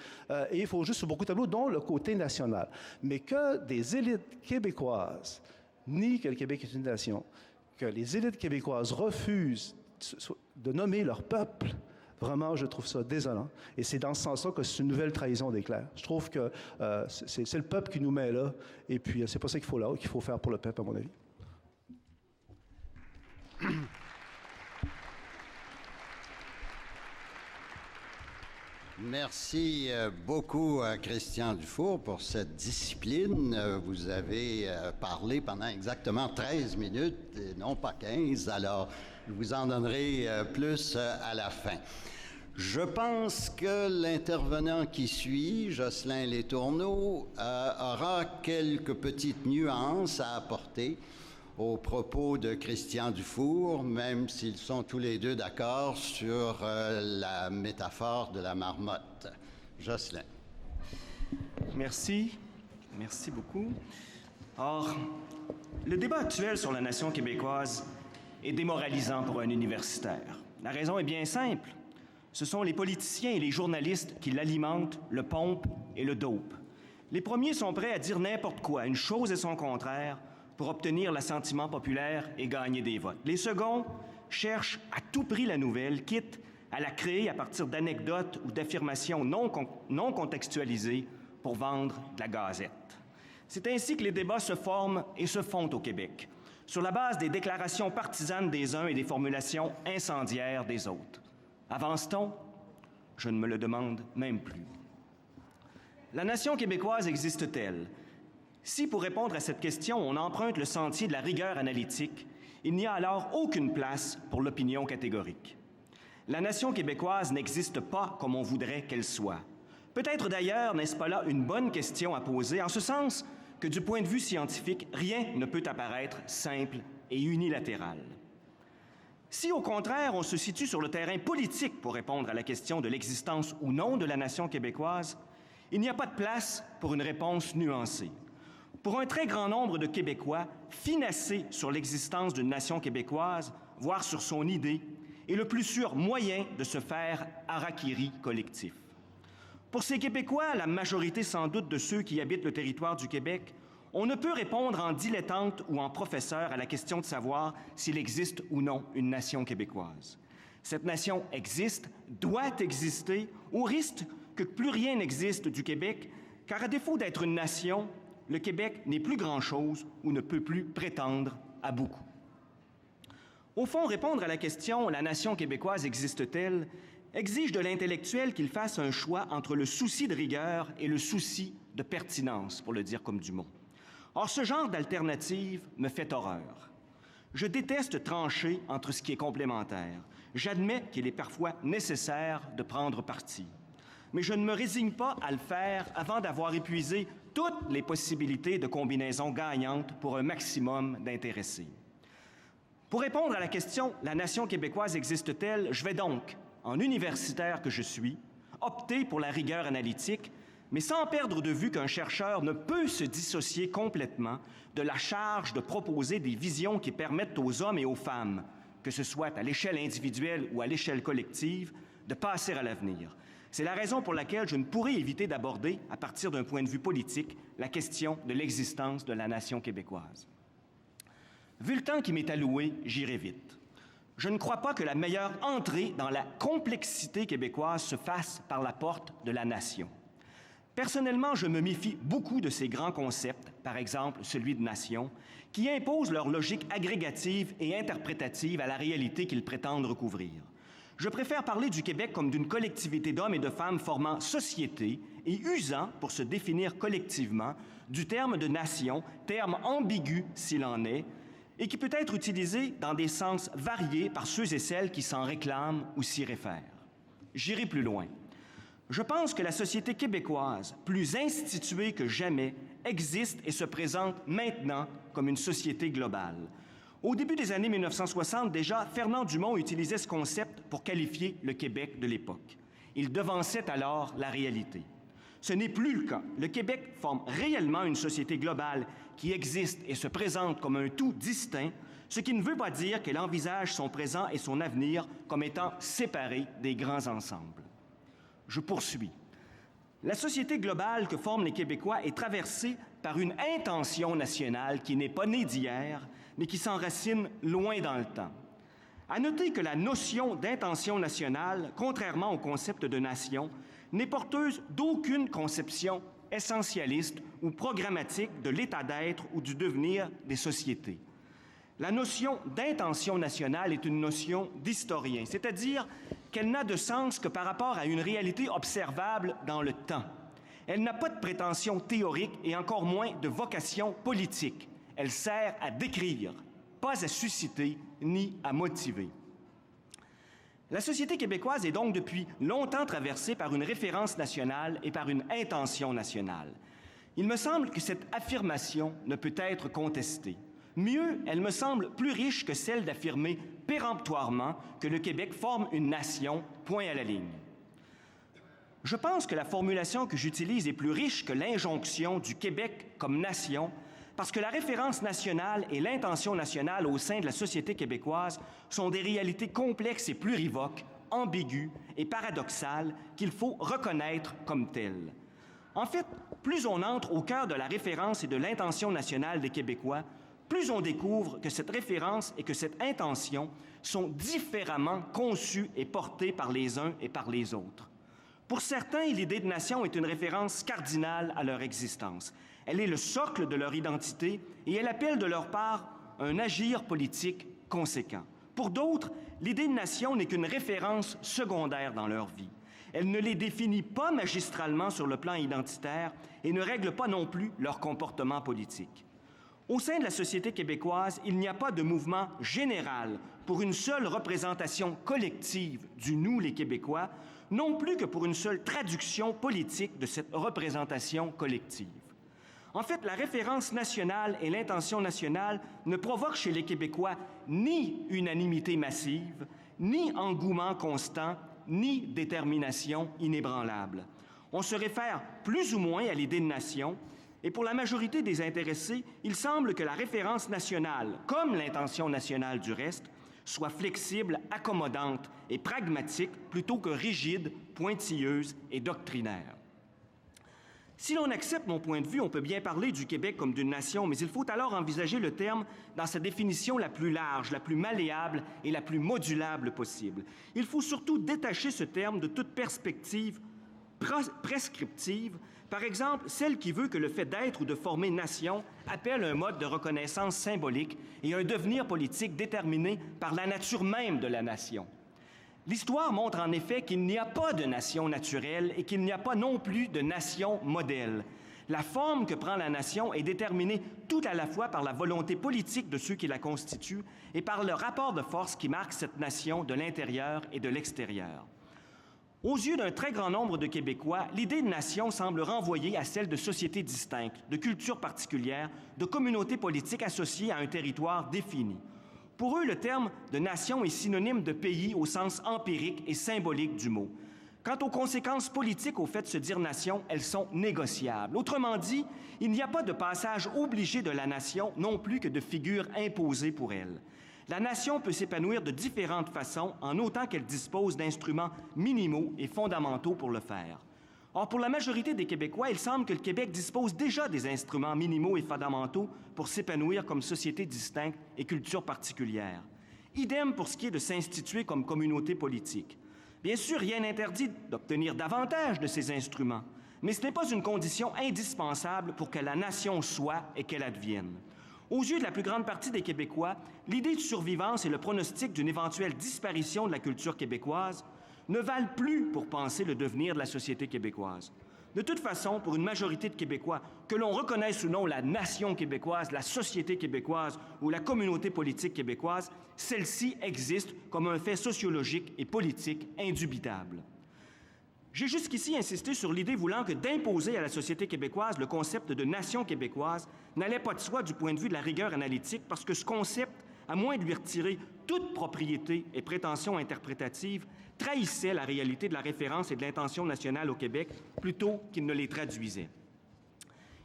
et il faut jouer sur beaucoup de tableaux, dont le côté national. Mais que des élites québécoises nient que le Québec est une nation, que les élites québécoises refusent de nommer leur peuple, vraiment, je trouve ça désolant. Et c'est dans ce sens-là que c'est une nouvelle trahison d'éclair. Je trouve que c'est le peuple qui nous met là, et puis c'est pas ça qu'il faut faire pour le peuple, à mon avis. Merci beaucoup à Christian Dufour pour cette discipline. Vous avez parlé pendant exactement 13 minutes et non pas 15, alors je vous en donnerai plus à la fin. Je pense que l'intervenant qui suit, Jocelyn Letourneau, aura quelques petites nuances à apporter aux propos de Christian Dufour, même s'ils sont tous les deux d'accord sur la métaphore de la marmotte. Jocelyn. Merci. Merci beaucoup. Or, le débat actuel sur la nation québécoise est démoralisant pour un universitaire. La raison est bien simple. Ce sont les politiciens et les journalistes qui l'alimentent, le pompent et le dopent. Les premiers sont prêts à dire n'importe quoi, une chose et son contraire, pour obtenir l'assentiment populaire et gagner des votes. Les seconds cherchent à tout prix la nouvelle, quitte à la créer à partir d'anecdotes ou d'affirmations non contextualisées pour vendre de la gazette. C'est ainsi que les débats se forment et se font au Québec, sur la base des déclarations partisanes des uns et des formulations incendiaires des autres. Avance-t-on? Je ne me le demande même plus. La nation québécoise existe-t-elle? Si, pour répondre à cette question, on emprunte le sentier de la rigueur analytique, il n'y a alors aucune place pour l'opinion catégorique. La nation québécoise n'existe pas comme on voudrait qu'elle soit. Peut-être d'ailleurs n'est-ce pas là une bonne question à poser, en ce sens que du point de vue scientifique, rien ne peut apparaître simple et unilatéral. Si, au contraire, on se situe sur le terrain politique pour répondre à la question de l'existence ou non de la nation québécoise, il n'y a pas de place pour une réponse nuancée. Pour un très grand nombre de Québécois, finasser sur l'existence d'une nation québécoise, voire sur son idée, est le plus sûr moyen de se faire harakiri collectif. Pour ces Québécois, la majorité sans doute de ceux qui habitent le territoire du Québec, on ne peut répondre en dilettante ou en professeur à la question de savoir s'il existe ou non une nation québécoise. Cette nation existe, doit exister, au risque que plus rien n'existe du Québec, car à défaut d'être une nation, le Québec n'est plus grand-chose ou ne peut plus prétendre à beaucoup. Au fond, répondre à la question « La nation québécoise existe-t-elle » exige de l'intellectuel qu'il fasse un choix entre le souci de rigueur et le souci de pertinence, pour le dire comme Dumont. Or, ce genre d'alternative me fait horreur. Je déteste trancher entre ce qui est complémentaire. J'admets qu'il est parfois nécessaire de prendre parti. Mais je ne me résigne pas à le faire avant d'avoir épuisé toutes les possibilités de combinaisons gagnantes pour un maximum d'intéressés. Pour répondre à la question « La nation québécoise existe-t-elle ?» je vais donc, en universitaire que je suis, opter pour la rigueur analytique, mais sans perdre de vue qu'un chercheur ne peut se dissocier complètement de la charge de proposer des visions qui permettent aux hommes et aux femmes, que ce soit à l'échelle individuelle ou à l'échelle collective, de passer à l'avenir. C'est la raison pour laquelle je ne pourrai éviter d'aborder, à partir d'un point de vue politique, la question de l'existence de la nation québécoise. Vu le temps qui m'est alloué, j'irai vite. Je ne crois pas que la meilleure entrée dans la complexité québécoise se fasse par la porte de la nation. Personnellement, je me méfie beaucoup de ces grands concepts, par exemple celui de nation, qui imposent leur logique agrégative et interprétative à la réalité qu'ils prétendent recouvrir. Je préfère parler du Québec comme d'une collectivité d'hommes et de femmes formant société et usant, pour se définir collectivement, du terme de nation, terme ambigu s'il en est, et qui peut être utilisé dans des sens variés par ceux et celles qui s'en réclament ou s'y réfèrent. J'irai plus loin. Je pense que la société québécoise, plus instituée que jamais, existe et se présente maintenant comme une société globale. Au début des années 1960, déjà, Fernand Dumont utilisait ce concept pour qualifier le Québec de l'époque. Il devançait alors la réalité. Ce n'est plus le cas. Le Québec forme réellement une société globale qui existe et se présente comme un tout distinct, ce qui ne veut pas dire qu'elle envisage son présent et son avenir comme étant séparés des grands ensembles. Je poursuis. La société globale que forment les Québécois est traversée par une intention nationale qui n'est pas née d'hier, mais qui s'enracine loin dans le temps. À noter que la notion d'intention nationale, contrairement au concept de nation, n'est porteuse d'aucune conception essentialiste ou programmatique de l'état d'être ou du devenir des sociétés. La notion d'intention nationale est une notion d'historien, c'est-à-dire qu'elle n'a de sens que par rapport à une réalité observable dans le temps. Elle n'a pas de prétention théorique et encore moins de vocation politique. Elle sert à décrire, pas à susciter ni à motiver. La société québécoise est donc depuis longtemps traversée par une référence nationale et par une intention nationale. Il me semble que cette affirmation ne peut être contestée. Mieux, elle me semble plus riche que celle d'affirmer péremptoirement que le Québec forme une nation, point à la ligne. Je pense que la formulation que j'utilise est plus riche que l'injonction du Québec comme nation, parce que la référence nationale et l'intention nationale au sein de la société québécoise sont des réalités complexes et plurivoques, ambiguës et paradoxales qu'il faut reconnaître comme telles. En fait, plus on entre au cœur de la référence et de l'intention nationale des Québécois, plus on découvre que cette référence et que cette intention sont différemment conçues et portées par les uns et par les autres. Pour certains, l'idée de nation est une référence cardinale à leur existence. Elle est le socle de leur identité et elle appelle de leur part un agir politique conséquent. Pour d'autres, l'idée de nation n'est qu'une référence secondaire dans leur vie. Elle ne les définit pas magistralement sur le plan identitaire et ne règle pas non plus leur comportement politique. Au sein de la société québécoise, il n'y a pas de mouvement général pour une seule représentation collective du « nous, les Québécois », non plus que pour une seule traduction politique de cette représentation collective. En fait, la référence nationale et l'intention nationale ne provoquent chez les Québécois ni unanimité massive, ni engouement constant, ni détermination inébranlable. On se réfère plus ou moins à l'idée de nation, et pour la majorité des intéressés, il semble que la référence nationale, comme l'intention nationale du reste, soit flexible, accommodante et pragmatique plutôt que rigide, pointilleuse et doctrinaire. Si l'on accepte mon point de vue, on peut bien parler du Québec comme d'une nation, mais il faut alors envisager le terme dans sa définition la plus large, la plus malléable et la plus modulable possible. Il faut surtout détacher ce terme de toute perspective prescriptive, par exemple celle qui veut que le fait d'être ou de former nation appelle un mode de reconnaissance symbolique et un devenir politique déterminé par la nature même de la nation. L'histoire montre en effet qu'il n'y a pas de nation naturelle et qu'il n'y a pas non plus de nation modèle. La forme que prend la nation est déterminée tout à la fois par la volonté politique de ceux qui la constituent et par le rapport de force qui marque cette nation de l'intérieur et de l'extérieur. Aux yeux d'un très grand nombre de Québécois, l'idée de nation semble renvoyer à celle de sociétés distinctes, de cultures particulières, de communautés politiques associées à un territoire défini. Pour eux, le terme de nation est synonyme de pays au sens empirique et symbolique du mot. Quant aux conséquences politiques au fait de se dire nation, elles sont négociables. Autrement dit, il n'y a pas de passage obligé de la nation non plus que de figure imposée pour elle. La nation peut s'épanouir de différentes façons en autant qu'elle dispose d'instruments minimaux et fondamentaux pour le faire. Or, pour la majorité des Québécois, il semble que le Québec dispose déjà des instruments minimaux et fondamentaux pour s'épanouir comme société distincte et culture particulière. Idem pour ce qui est de s'instituer comme communauté politique. Bien sûr, rien n'interdit d'obtenir davantage de ces instruments, mais ce n'est pas une condition indispensable pour que la nation soit et qu'elle advienne. Aux yeux de la plus grande partie des Québécois, l'idée de survivance et le pronostic d'une éventuelle disparition de la culture québécoise ne valent plus pour penser le devenir de la société québécoise. De toute façon, pour une majorité de Québécois, que l'on reconnaisse ou non la nation québécoise, la société québécoise ou la communauté politique québécoise, celle-ci existe comme un fait sociologique et politique indubitable. J'ai jusqu'ici insisté sur l'idée voulant que d'imposer à la société québécoise le concept de nation québécoise n'allait pas de soi du point de vue de la rigueur analytique, parce que ce concept, à moins de lui retirer toute propriété et prétention interprétative, trahissait la réalité de la référence et de l'intention nationale au Québec plutôt qu'il ne les traduisait.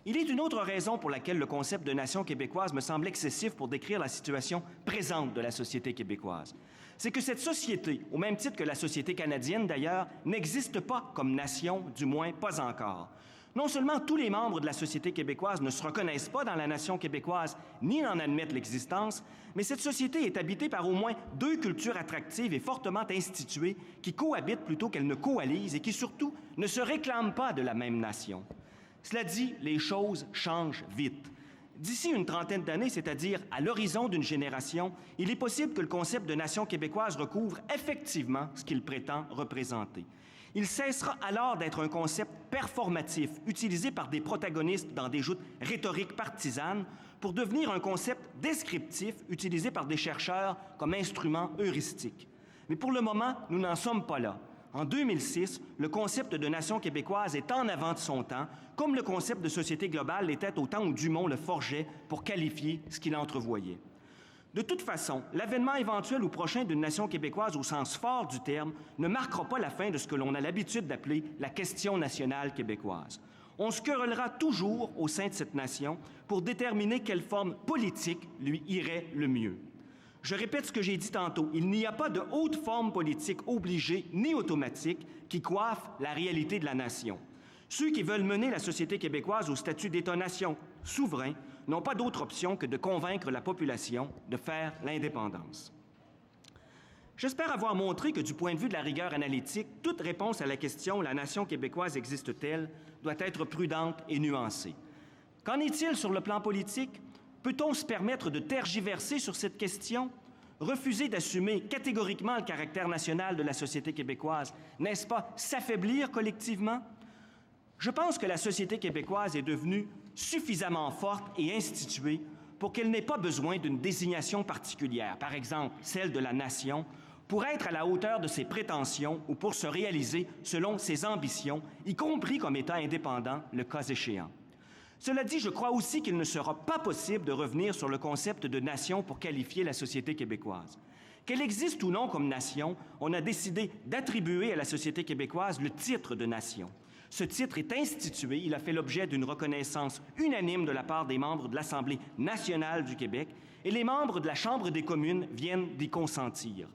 Il est une autre raison pour laquelle le concept de nation québécoise me semble excessif pour décrire la situation présente de la société québécoise. C'est que cette société, au même titre que la société canadienne d'ailleurs, n'existe pas comme nation, du moins pas encore. Non seulement tous les membres de la société québécoise ne se reconnaissent pas dans la nation québécoise ni n'en admettent l'existence, mais cette société est habitée par au moins deux cultures attractives et fortement instituées qui cohabitent plutôt qu'elles ne coalisent et qui surtout ne se réclament pas de la même nation. Cela dit, les choses changent vite. D'ici une trentaine d'années, c'est-à-dire à l'horizon d'une génération, il est possible que le concept de nation québécoise recouvre effectivement ce qu'il prétend représenter. Il cessera alors d'être un concept performatif, utilisé par des protagonistes dans des joutes rhétoriques partisanes, pour devenir un concept descriptif, utilisé par des chercheurs comme instrument heuristique. Mais pour le moment, nous n'en sommes pas là. En 2006, le concept de nation québécoise est en avant de son temps, comme le concept de société globale l'était au temps où Dumont le forgeait pour qualifier ce qu'il entrevoyait. De toute façon, l'avènement éventuel ou prochain d'une nation québécoise au sens fort du terme ne marquera pas la fin de ce que l'on a l'habitude d'appeler la question nationale québécoise. On se querellera toujours au sein de cette nation pour déterminer quelle forme politique lui irait le mieux. Je répète ce que j'ai dit tantôt, il n'y a pas de haute forme politique obligée ni automatique qui coiffe la réalité de la nation. Ceux qui veulent mener la société québécoise au statut d'État-nation souverain n'ont pas d'autre option que de convaincre la population de faire l'indépendance. J'espère avoir montré que du point de vue de la rigueur analytique, toute réponse à la question « La nation québécoise existe-t-elle » doit être prudente et nuancée. Qu'en est-il sur le plan politique? Peut-on se permettre de tergiverser sur cette question? Refuser d'assumer catégoriquement le caractère national de la société québécoise, n'est-ce pas s'affaiblir collectivement? Je pense que la société québécoise est devenue suffisamment forte et instituée pour qu'elle n'ait pas besoin d'une désignation particulière, par exemple celle de la nation, pour être à la hauteur de ses prétentions ou pour se réaliser selon ses ambitions, y compris comme État indépendant, le cas échéant. Cela dit, je crois aussi qu'il ne sera pas possible de revenir sur le concept de nation pour qualifier la société québécoise. Qu'elle existe ou non comme nation, on a décidé d'attribuer à la société québécoise le titre de nation. Ce titre est institué, il a fait l'objet d'une reconnaissance unanime de la part des membres de l'Assemblée nationale du Québec et les membres de la Chambre des communes viennent d'y consentir.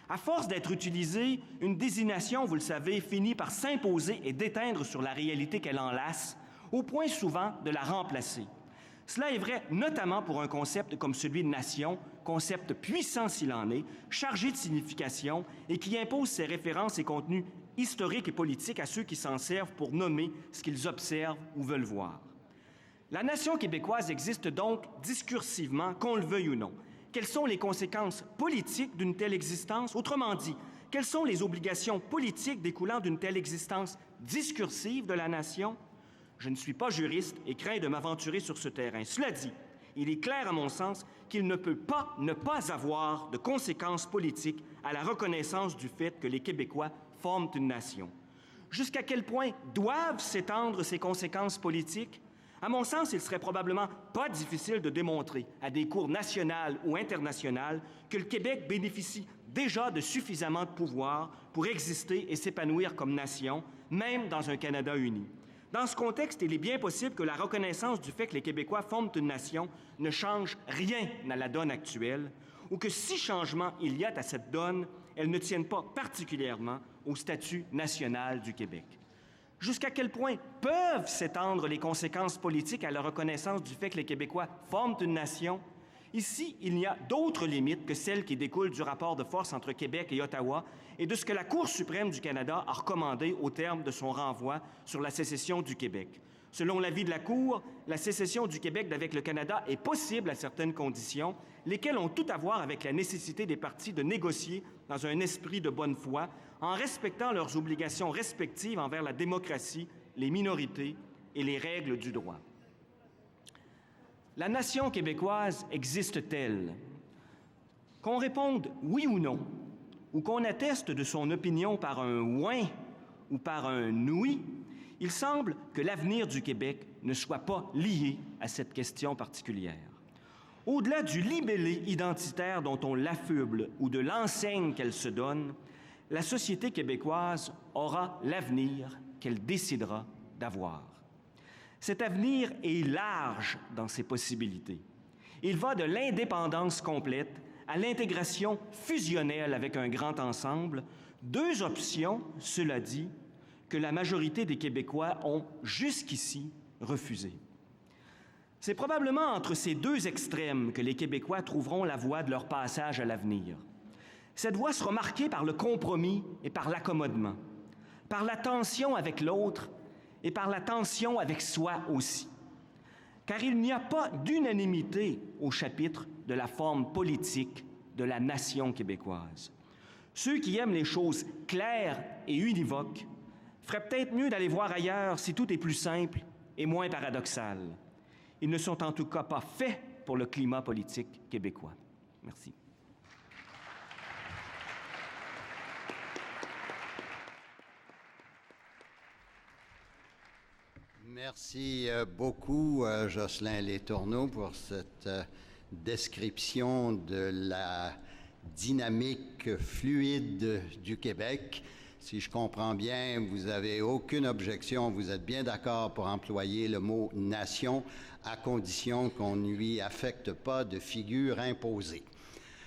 À force d'être utilisée, une désignation, vous le savez, finit par s'imposer et d'éteindre sur la réalité qu'elle enlace, au point souvent de la remplacer. Cela est vrai notamment pour un concept comme celui de nation, concept puissant s'il en est, chargé de signification et qui impose ses références et contenus historiques et politiques à ceux qui s'en servent pour nommer ce qu'ils observent ou veulent voir. La nation québécoise existe donc discursivement, qu'on le veuille ou non. Quelles sont les conséquences politiques d'une telle existence? Autrement dit, quelles sont les obligations politiques découlant d'une telle existence discursive de la nation? Je ne suis pas juriste et crains de m'aventurer sur ce terrain. Cela dit, il est clair à mon sens qu'il ne peut pas ne pas avoir de conséquences politiques à la reconnaissance du fait que les Québécois forment une nation. Jusqu'à quel point doivent s'étendre ces conséquences politiques? À mon sens, il serait probablement pas difficile de démontrer à des cours nationales ou internationales que le Québec bénéficie déjà de suffisamment de pouvoir pour exister et s'épanouir comme nation, même dans un Canada uni. Dans ce contexte, il est bien possible que la reconnaissance du fait que les Québécois forment une nation ne change rien à la donne actuelle, ou que si changement il y a à cette donne, elle ne tienne pas particulièrement au statut national du Québec. Jusqu'à quel point peuvent s'étendre les conséquences politiques à la reconnaissance du fait que les Québécois forment une nation? Ici, il n'y a d'autres limites que celles qui découlent du rapport de force entre Québec et Ottawa et de ce que la Cour suprême du Canada a recommandé au terme de son renvoi sur la sécession du Québec. Selon l'avis de la Cour, la sécession du Québec d'avec le Canada est possible à certaines conditions, lesquelles ont tout à voir avec la nécessité des parties de négocier dans un esprit de bonne foi, en respectant leurs obligations respectives envers la démocratie, les minorités et les règles du droit. La nation québécoise existe-t-elle? Qu'on réponde oui ou non, ou qu'on atteste de son opinion par un « ouin » ou par un « oui », il semble que l'avenir du Québec ne soit pas lié à cette question particulière. Au-delà du libellé identitaire dont on l'affuble ou de l'enseigne qu'elle se donne, la société québécoise aura l'avenir qu'elle décidera d'avoir. Cet avenir est large dans ses possibilités. Il va de l'indépendance complète à l'intégration fusionnelle avec un grand ensemble, deux options, cela dit, que la majorité des Québécois ont jusqu'ici refusées. C'est probablement entre ces deux extrêmes que les Québécois trouveront la voie de leur passage à l'avenir. Cette voie sera marquée par le compromis et par l'accommodement, par la tension avec l'autre et par la tension avec soi aussi. Car il n'y a pas d'unanimité au chapitre de la forme politique de la nation québécoise. Ceux qui aiment les choses claires et univoques feraient peut-être mieux d'aller voir ailleurs si tout est plus simple et moins paradoxal. Ils ne sont en tout cas pas faits pour le climat politique québécois. Merci. Merci beaucoup, Jocelyn Letourneau, pour cette description de la dynamique fluide du Québec. Si je comprends bien, vous n'avez aucune objection, vous êtes bien d'accord pour employer le mot « nation » à condition qu'on ne lui affecte pas de figure imposée.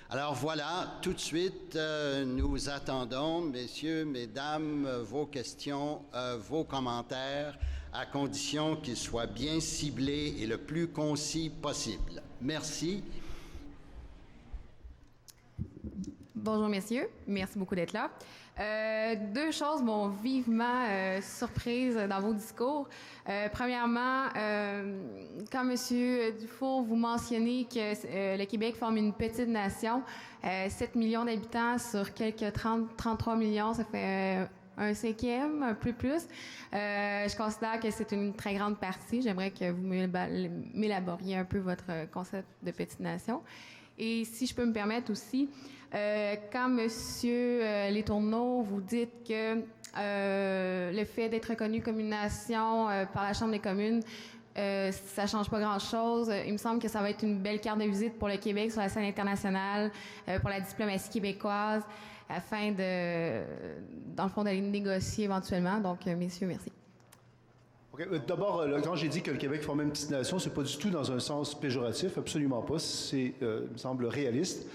Alors voilà, tout de suite, nous attendons, messieurs, mesdames, vos questions, vos commentaires à condition qu'il soit bien ciblé et le plus concis possible. Merci. Bonjour, messieurs. Merci beaucoup d'être là. Deux choses m'ont vivement surprise dans vos discours. Premièrement, quand M. Dufour, vous mentionnez que le Québec forme une petite nation, 7 millions d'habitants sur quelques 33 millions, ça fait un cinquième, un peu plus. Je considère que c'est une très grande partie. J'aimerais que vous m'élaboriez un peu votre concept de petite nation. Et si je peux me permettre aussi, quand M. Letourneau, vous dites que le fait d'être reconnu comme une nation par la Chambre des communes, ça change pas grand-chose. Il me semble que ça va être une belle carte de visite pour le Québec sur la scène internationale, pour la diplomatie québécoise, afin de, dans le fond, d'aller négocier éventuellement. Donc, messieurs, merci. D'abord, quand j'ai dit que le Québec formait une petite nation, c'est pas du tout dans un sens péjoratif, absolument pas. C'est, me semble, réaliste.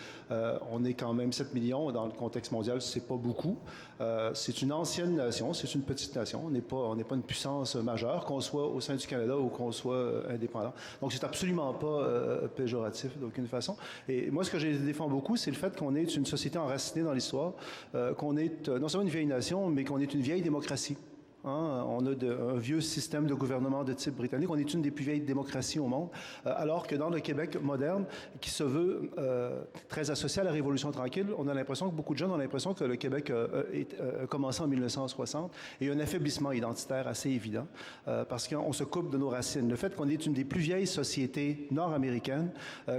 On est quand même 7 millions dans le contexte mondial, c'est pas beaucoup. C'est une ancienne nation, c'est une petite nation. On n'est pas une puissance majeure, qu'on soit au sein du Canada ou qu'on soit indépendant. Donc, c'est absolument pas péjoratif d'aucune façon. Et moi, ce que je défends beaucoup, c'est le fait qu'on est une société enracinée dans l'histoire, qu'on est non seulement une vieille nation, mais qu'on est une vieille démocratie. On a un vieux système de gouvernement de type britannique. On est une des plus vieilles démocraties au monde, alors que dans le Québec moderne, qui se veut très associé à la Révolution tranquille, on a l'impression que beaucoup de gens ont l'impression que le Québec a commencé en 1960 et il y a un affaiblissement identitaire assez évident parce qu'on se coupe de nos racines. Le fait qu'on est une des plus vieilles sociétés nord-américaines,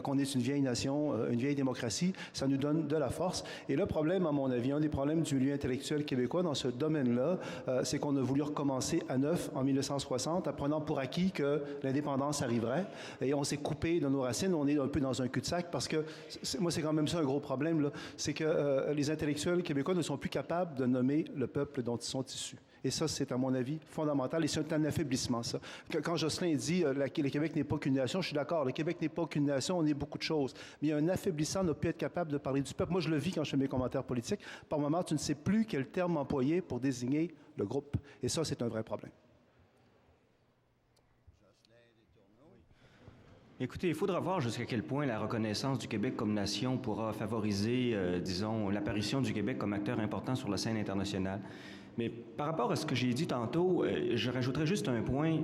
qu'on est une vieille nation, une vieille démocratie, ça nous donne de la force. Et le problème, à mon avis, un des problèmes du milieu intellectuel québécois dans ce domaine-là, c'est qu'on a voulu recommencer à neuf en 1960, en prenant pour acquis que l'indépendance arriverait. Et on s'est coupé de nos racines. On est un peu dans un cul-de-sac parce que, moi, c'est quand même ça un gros problème, là. C'est que les intellectuels québécois ne sont plus capables de nommer le peuple dont ils sont issus. Et ça, c'est, à mon avis, fondamental. Et c'est un affaiblissement, ça. Quand Jocelyn dit le Québec n'est pas qu'une nation, je suis d'accord. Le Québec n'est pas qu'une nation, on est beaucoup de choses. Mais il y a un affaiblissement, on n'a pu être capable de parler du peuple. Moi, je le vis quand je fais mes commentaires politiques. Par moment, tu ne sais plus quel terme employer pour désigner le groupe. Et ça, c'est un vrai problème. Écoutez, il faudra voir jusqu'à quel point la reconnaissance du Québec comme nation pourra favoriser, disons, l'apparition du Québec comme acteur important sur la scène internationale. Mais par rapport à ce que j'ai dit tantôt, je rajouterais juste un point.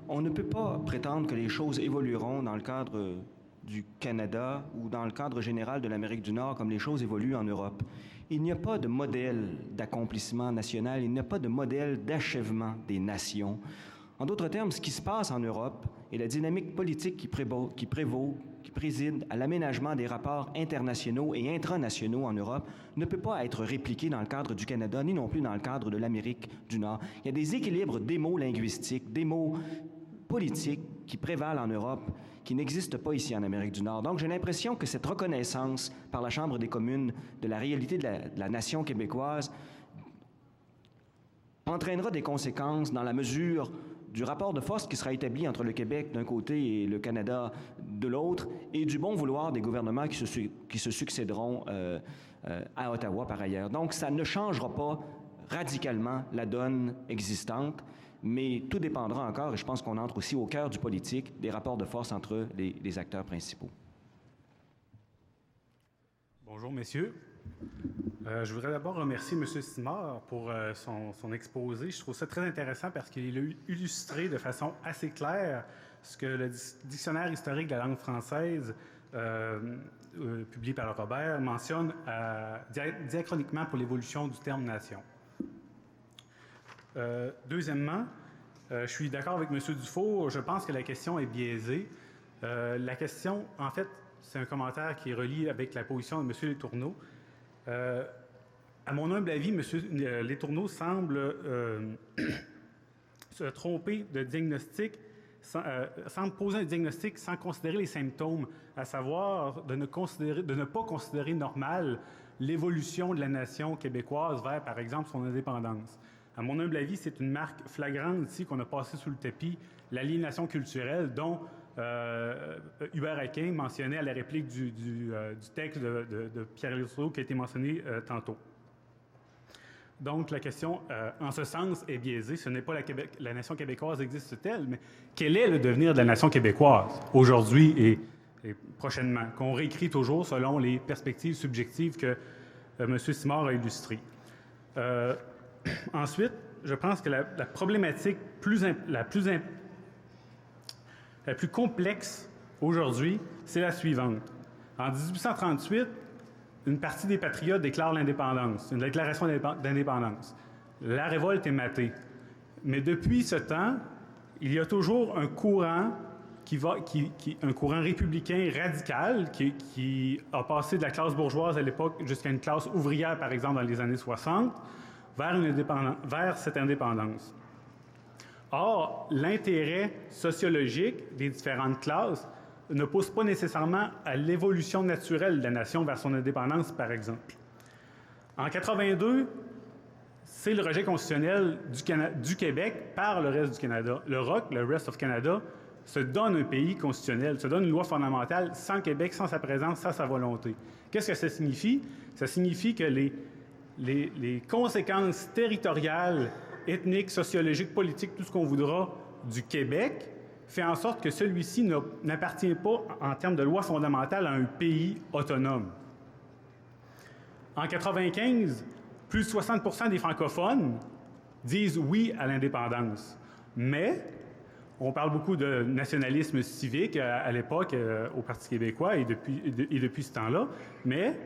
On ne peut pas prétendre que les choses évolueront dans le cadre du Canada ou dans le cadre général de l'Amérique du Nord comme les choses évoluent en Europe. Il n'y a pas de modèle d'accomplissement national, il n'y a pas de modèle d'achèvement des nations. En d'autres termes, ce qui se passe en Europe et la dynamique politique qui préside à l'aménagement des rapports internationaux et intranationaux en Europe ne peut pas être répliqué dans le cadre du Canada, ni non plus dans le cadre de l'Amérique du Nord. Il y a des équilibres des mots linguistiques, des mots politiques qui prévalent en Europe, qui n'existent pas ici en Amérique du Nord. Donc, j'ai l'impression que cette reconnaissance par la Chambre des communes de la réalité de la nation québécoise entraînera des conséquences dans la mesure du rapport de force qui sera établi entre le Québec d'un côté et le Canada de l'autre, et du bon vouloir des gouvernements qui se succéderont à Ottawa par ailleurs. Donc, ça ne changera pas radicalement la donne existante, mais tout dépendra encore, et je pense qu'on entre aussi au cœur du politique, des rapports de force entre les acteurs principaux. Bonjour, messieurs. Je voudrais d'abord remercier M. Simard pour son exposé. Je trouve ça très intéressant parce qu'il a illustré de façon assez claire ce que le dictionnaire historique de la langue française, publié par Robert, mentionne diachroniquement pour l'évolution du terme « nation ». Deuxièmement, je suis d'accord avec M. Dufour. Je pense que la question est biaisée. La question, en fait, c'est un commentaire qui est relié avec la position de M. Letourneau. À mon humble avis, M. Letourneau semble se tromper de diagnostic, semble poser un diagnostic sans considérer les symptômes, à savoir de ne pas considérer normal l'évolution de la nation québécoise vers, par exemple, son indépendance. À mon humble avis, c'est une marque flagrante ici qu'on a passée sous le tapis, l'aliénation culturelle dont Hubert Aquin mentionnait à la réplique du texte de Pierre Letourneau qui a été mentionné tantôt. Donc, la question, en ce sens, est biaisée. Ce n'est pas la nation québécoise existe-t-elle, mais quel est le devenir de la nation québécoise aujourd'hui et prochainement, qu'on réécrit toujours selon les perspectives subjectives que M. Simard a illustrées. Ensuite, je pense que la problématique la plus complexe aujourd'hui, c'est la suivante. En 1838, une partie des patriotes déclare l'indépendance, une déclaration d'indépendance. La révolte est matée. Mais depuis ce temps, il y a toujours un courant un courant républicain radical qui a passé de la classe bourgeoise à l'époque jusqu'à une classe ouvrière, par exemple, dans les années 60, vers cette indépendance. Or, l'intérêt sociologique des différentes classes ne pousse pas nécessairement à l'évolution naturelle de la nation vers son indépendance, par exemple. En 82, c'est le rejet constitutionnel du Québec par le reste du Canada. Le ROC, le Rest of Canada, se donne un pays constitutionnel, se donne une loi fondamentale sans Québec, sans sa présence, sans sa volonté. Qu'est-ce que ça signifie? Ça signifie que les conséquences territoriales, ethniques, sociologiques, politiques, tout ce qu'on voudra du Québec, fait en sorte que celui-ci n'appartient pas, en termes de loi fondamentale, à un pays autonome. En 1995, plus de 60% des francophones disent oui à l'indépendance. Mais on parle beaucoup de nationalisme civique à l'époque au Parti québécois et depuis ce temps-là, mais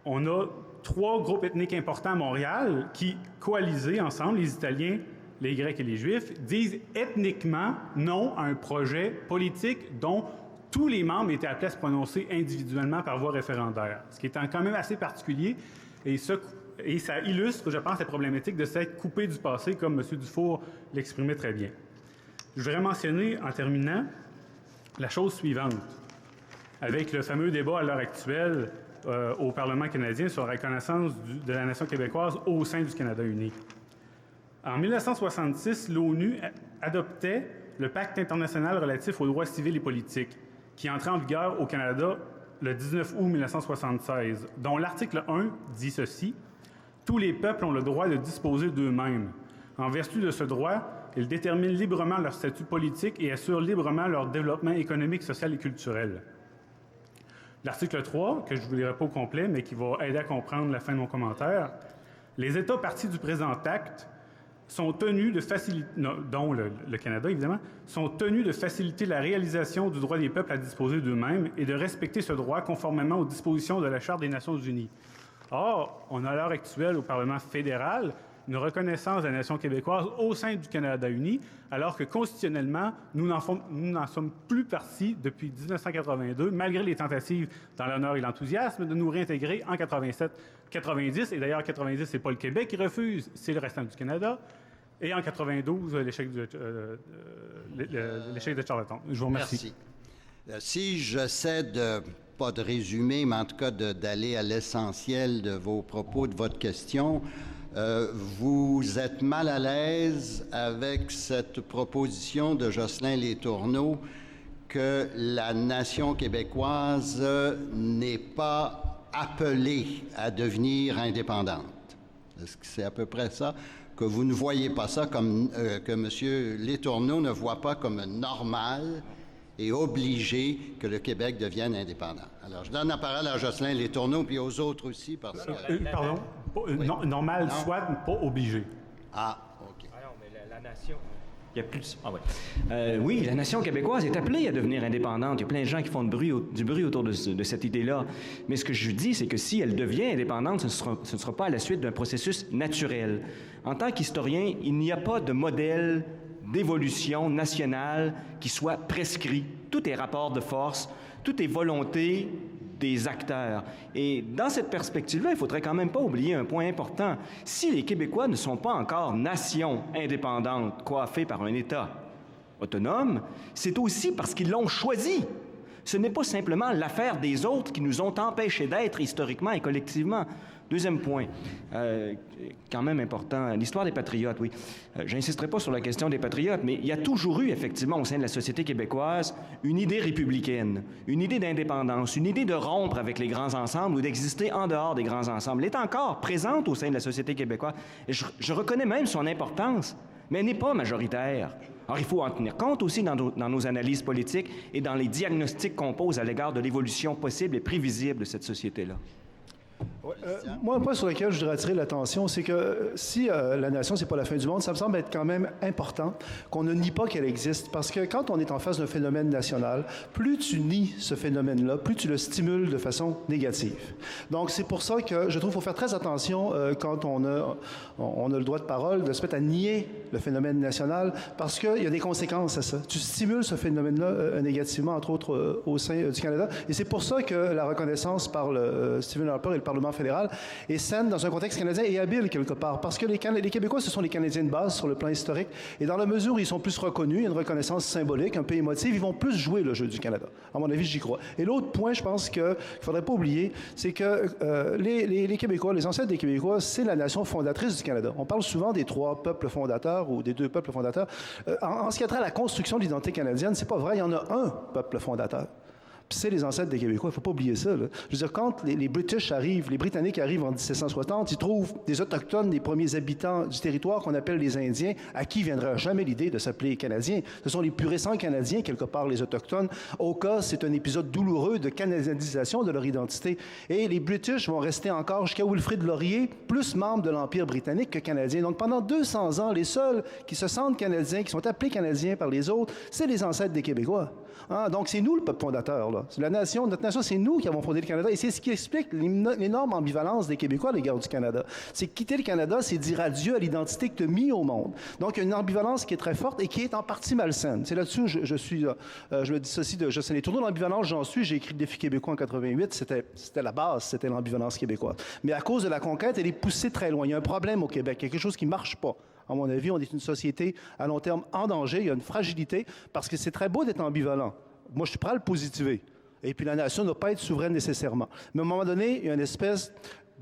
on a 3 groupes ethniques importants à Montréal qui, coalisés ensemble, les Italiens, les Grecs et les Juifs, disent ethniquement non à un projet politique dont tous les membres étaient appelés à se prononcer individuellement par voie référendaire, ce qui est quand même assez particulier et ça illustre, je pense, la problématique de s'être coupé du passé, comme M. Dufour l'exprimait très bien. Je voudrais mentionner, en terminant, la chose suivante. Avec le fameux débat à l'heure actuelle au Parlement canadien sur la reconnaissance de la nation québécoise au sein du Canada uni. En 1966, l'ONU adoptait le Pacte international relatif aux droits civils et politiques, qui entrait en vigueur au Canada le 19 août 1976, dont l'article 1 dit ceci: « Tous les peuples ont le droit de disposer d'eux-mêmes. En vertu de ce droit, ils déterminent librement leur statut politique et assurent librement leur développement économique, social et culturel. » L'article 3, que je ne vous lirai pas au complet, mais qui va aider à comprendre la fin de mon commentaire, « Les États parties du présent acte sont tenus de faciliter, dont le Canada évidemment, sont tenus de faciliter la réalisation du droit des peuples à disposer d'eux-mêmes et de respecter ce droit conformément aux dispositions de la Charte des Nations unies. » Or, on a à l'heure actuelle au Parlement fédéral une reconnaissance de la nation québécoise au sein du Canada uni, alors que constitutionnellement, nous n'en sommes plus partis depuis 1982, malgré les tentatives dans l'honneur et l'enthousiasme de nous réintégrer en 87-90. Et d'ailleurs, en 90, c'est pas le Québec qui refuse, c'est le restant du Canada. Et en 92, l'échec de Charlottetown. Je vous remercie. Merci. Si j'essaie pas de résumer, mais en tout cas d'aller à l'essentiel de vos propos, de votre question, vous êtes mal à l'aise avec cette proposition de Jocelyn Letourneau que la nation québécoise n'est pas appelée à devenir indépendante. Est-ce que c'est à peu près ça? Que vous ne voyez pas ça comme que M. Letourneau ne voit pas comme normal et obligé que le Québec devienne indépendant. Alors, je donne la parole à Jocelyn Letourneau puis aux autres aussi parce que... Pardon? Oui. Normal, non. Soit, mais pas obligé. Ah, OK. Ah non, mais la nation... Il y a plus... Ah ouais. Oui, la nation québécoise est appelée à devenir indépendante. Il y a plein de gens qui font du bruit autour de cette idée-là. Mais ce que je dis, c'est que si elle devient indépendante, ce ne sera pas à la suite d'un processus naturel. En tant qu'historien, il n'y a pas de modèle d'évolution nationale qui soit prescrit. Tout est rapport de force, tout est volonté des acteurs. Et dans cette perspective-là, il ne faudrait quand même pas oublier un point important. Si les Québécois ne sont pas encore nation indépendante, coiffée par un État autonome, c'est aussi parce qu'ils l'ont choisi. Ce n'est pas simplement l'affaire des autres qui nous ont empêchés d'être historiquement et collectivement. Deuxième point, quand même important, l'histoire des patriotes, oui. J'insisterai pas sur la question des patriotes, mais il y a toujours eu, effectivement, au sein de la société québécoise, une idée républicaine, une idée d'indépendance, une idée de rompre avec les grands ensembles ou d'exister en dehors des grands ensembles. Elle est encore présente au sein de la société québécoise. Et je reconnais même son importance, mais elle n'est pas majoritaire. Alors, il faut en tenir compte aussi dans nos analyses politiques et dans les diagnostics qu'on pose à l'égard de l'évolution possible et prévisible de cette société-là. Moi, un point sur lequel je voudrais attirer l'attention, c'est que si la nation, c'est pas la fin du monde, ça me semble être quand même important qu'on ne nie pas qu'elle existe. Parce que quand on est en face d'un phénomène national, plus tu nies ce phénomène-là, plus tu le stimules de façon négative. Donc, c'est pour ça que je trouve qu'il faut faire très attention quand on a le droit de parole, de se mettre à nier le phénomène national, parce qu'il y a des conséquences à ça. Tu stimules ce phénomène-là négativement, entre autres, au sein du Canada. Et c'est pour ça que la reconnaissance par Stephen Harper et le Parlement fédéral est saine dans un contexte canadien et habile quelque part. Parce que les Québécois, ce sont les Canadiens de base sur le plan historique. Et dans la mesure où ils sont plus reconnus, il y a une reconnaissance symbolique, un peu émotive, ils vont plus jouer le jeu du Canada. À mon avis, j'y crois. Et l'autre point, je pense qu'il ne faudrait pas oublier, c'est que les Québécois, les ancêtres des Québécois, c'est la nation fondatrice du Canada. On parle souvent des 3 peuples fondateurs ou des 2 peuples fondateurs. En ce qui a trait à la construction de l'identité canadienne, c'est pas vrai. Il y en a un peuple fondateur. Puis c'est les ancêtres des Québécois, il ne faut pas oublier ça. Là. Je veux dire, quand les British arrivent, les Britanniques arrivent en 1760, ils trouvent des Autochtones, des premiers habitants du territoire qu'on appelle les Indiens, à qui viendra jamais l'idée de s'appeler Canadiens. Ce sont les plus récents Canadiens, quelque part, les Autochtones. Au cas, c'est un épisode douloureux de canadisation de leur identité. Et les British vont rester encore jusqu'à Wilfrid Laurier, plus membres de l'Empire britannique que Canadiens. Donc pendant 200 ans, les seuls qui se sentent Canadiens, qui sont appelés Canadiens par les autres, c'est les ancêtres des Québécois. Hein? Donc c'est nous le peuple fondateur, là. C'est notre nation, c'est nous qui avons fondé le Canada. Et c'est ce qui explique l'énorme ambivalence des Québécois à l'égard du Canada. C'est que quitter le Canada, c'est dire adieu à l'identité que tu as mis au monde. Donc, il y a une ambivalence qui est très forte et qui est en partie malsaine. C'est là-dessus je me dissocie de Jocelyn Tourneau. L'ambivalence, j'en suis. J'ai écrit le défi québécois en 88. C'était la base, c'était l'ambivalence québécoise. Mais à cause de la conquête, elle est poussée très loin. Il y a un problème au Québec. Il y a quelque chose qui ne marche pas. À mon avis, on est une société à long terme en danger. Il y a une fragilité parce que c'est très beau d'être ambivalent. Moi, je suis prêt à le positiver. Et puis la nation ne doit pas être souveraine nécessairement. Mais à un moment donné, il y a une espèce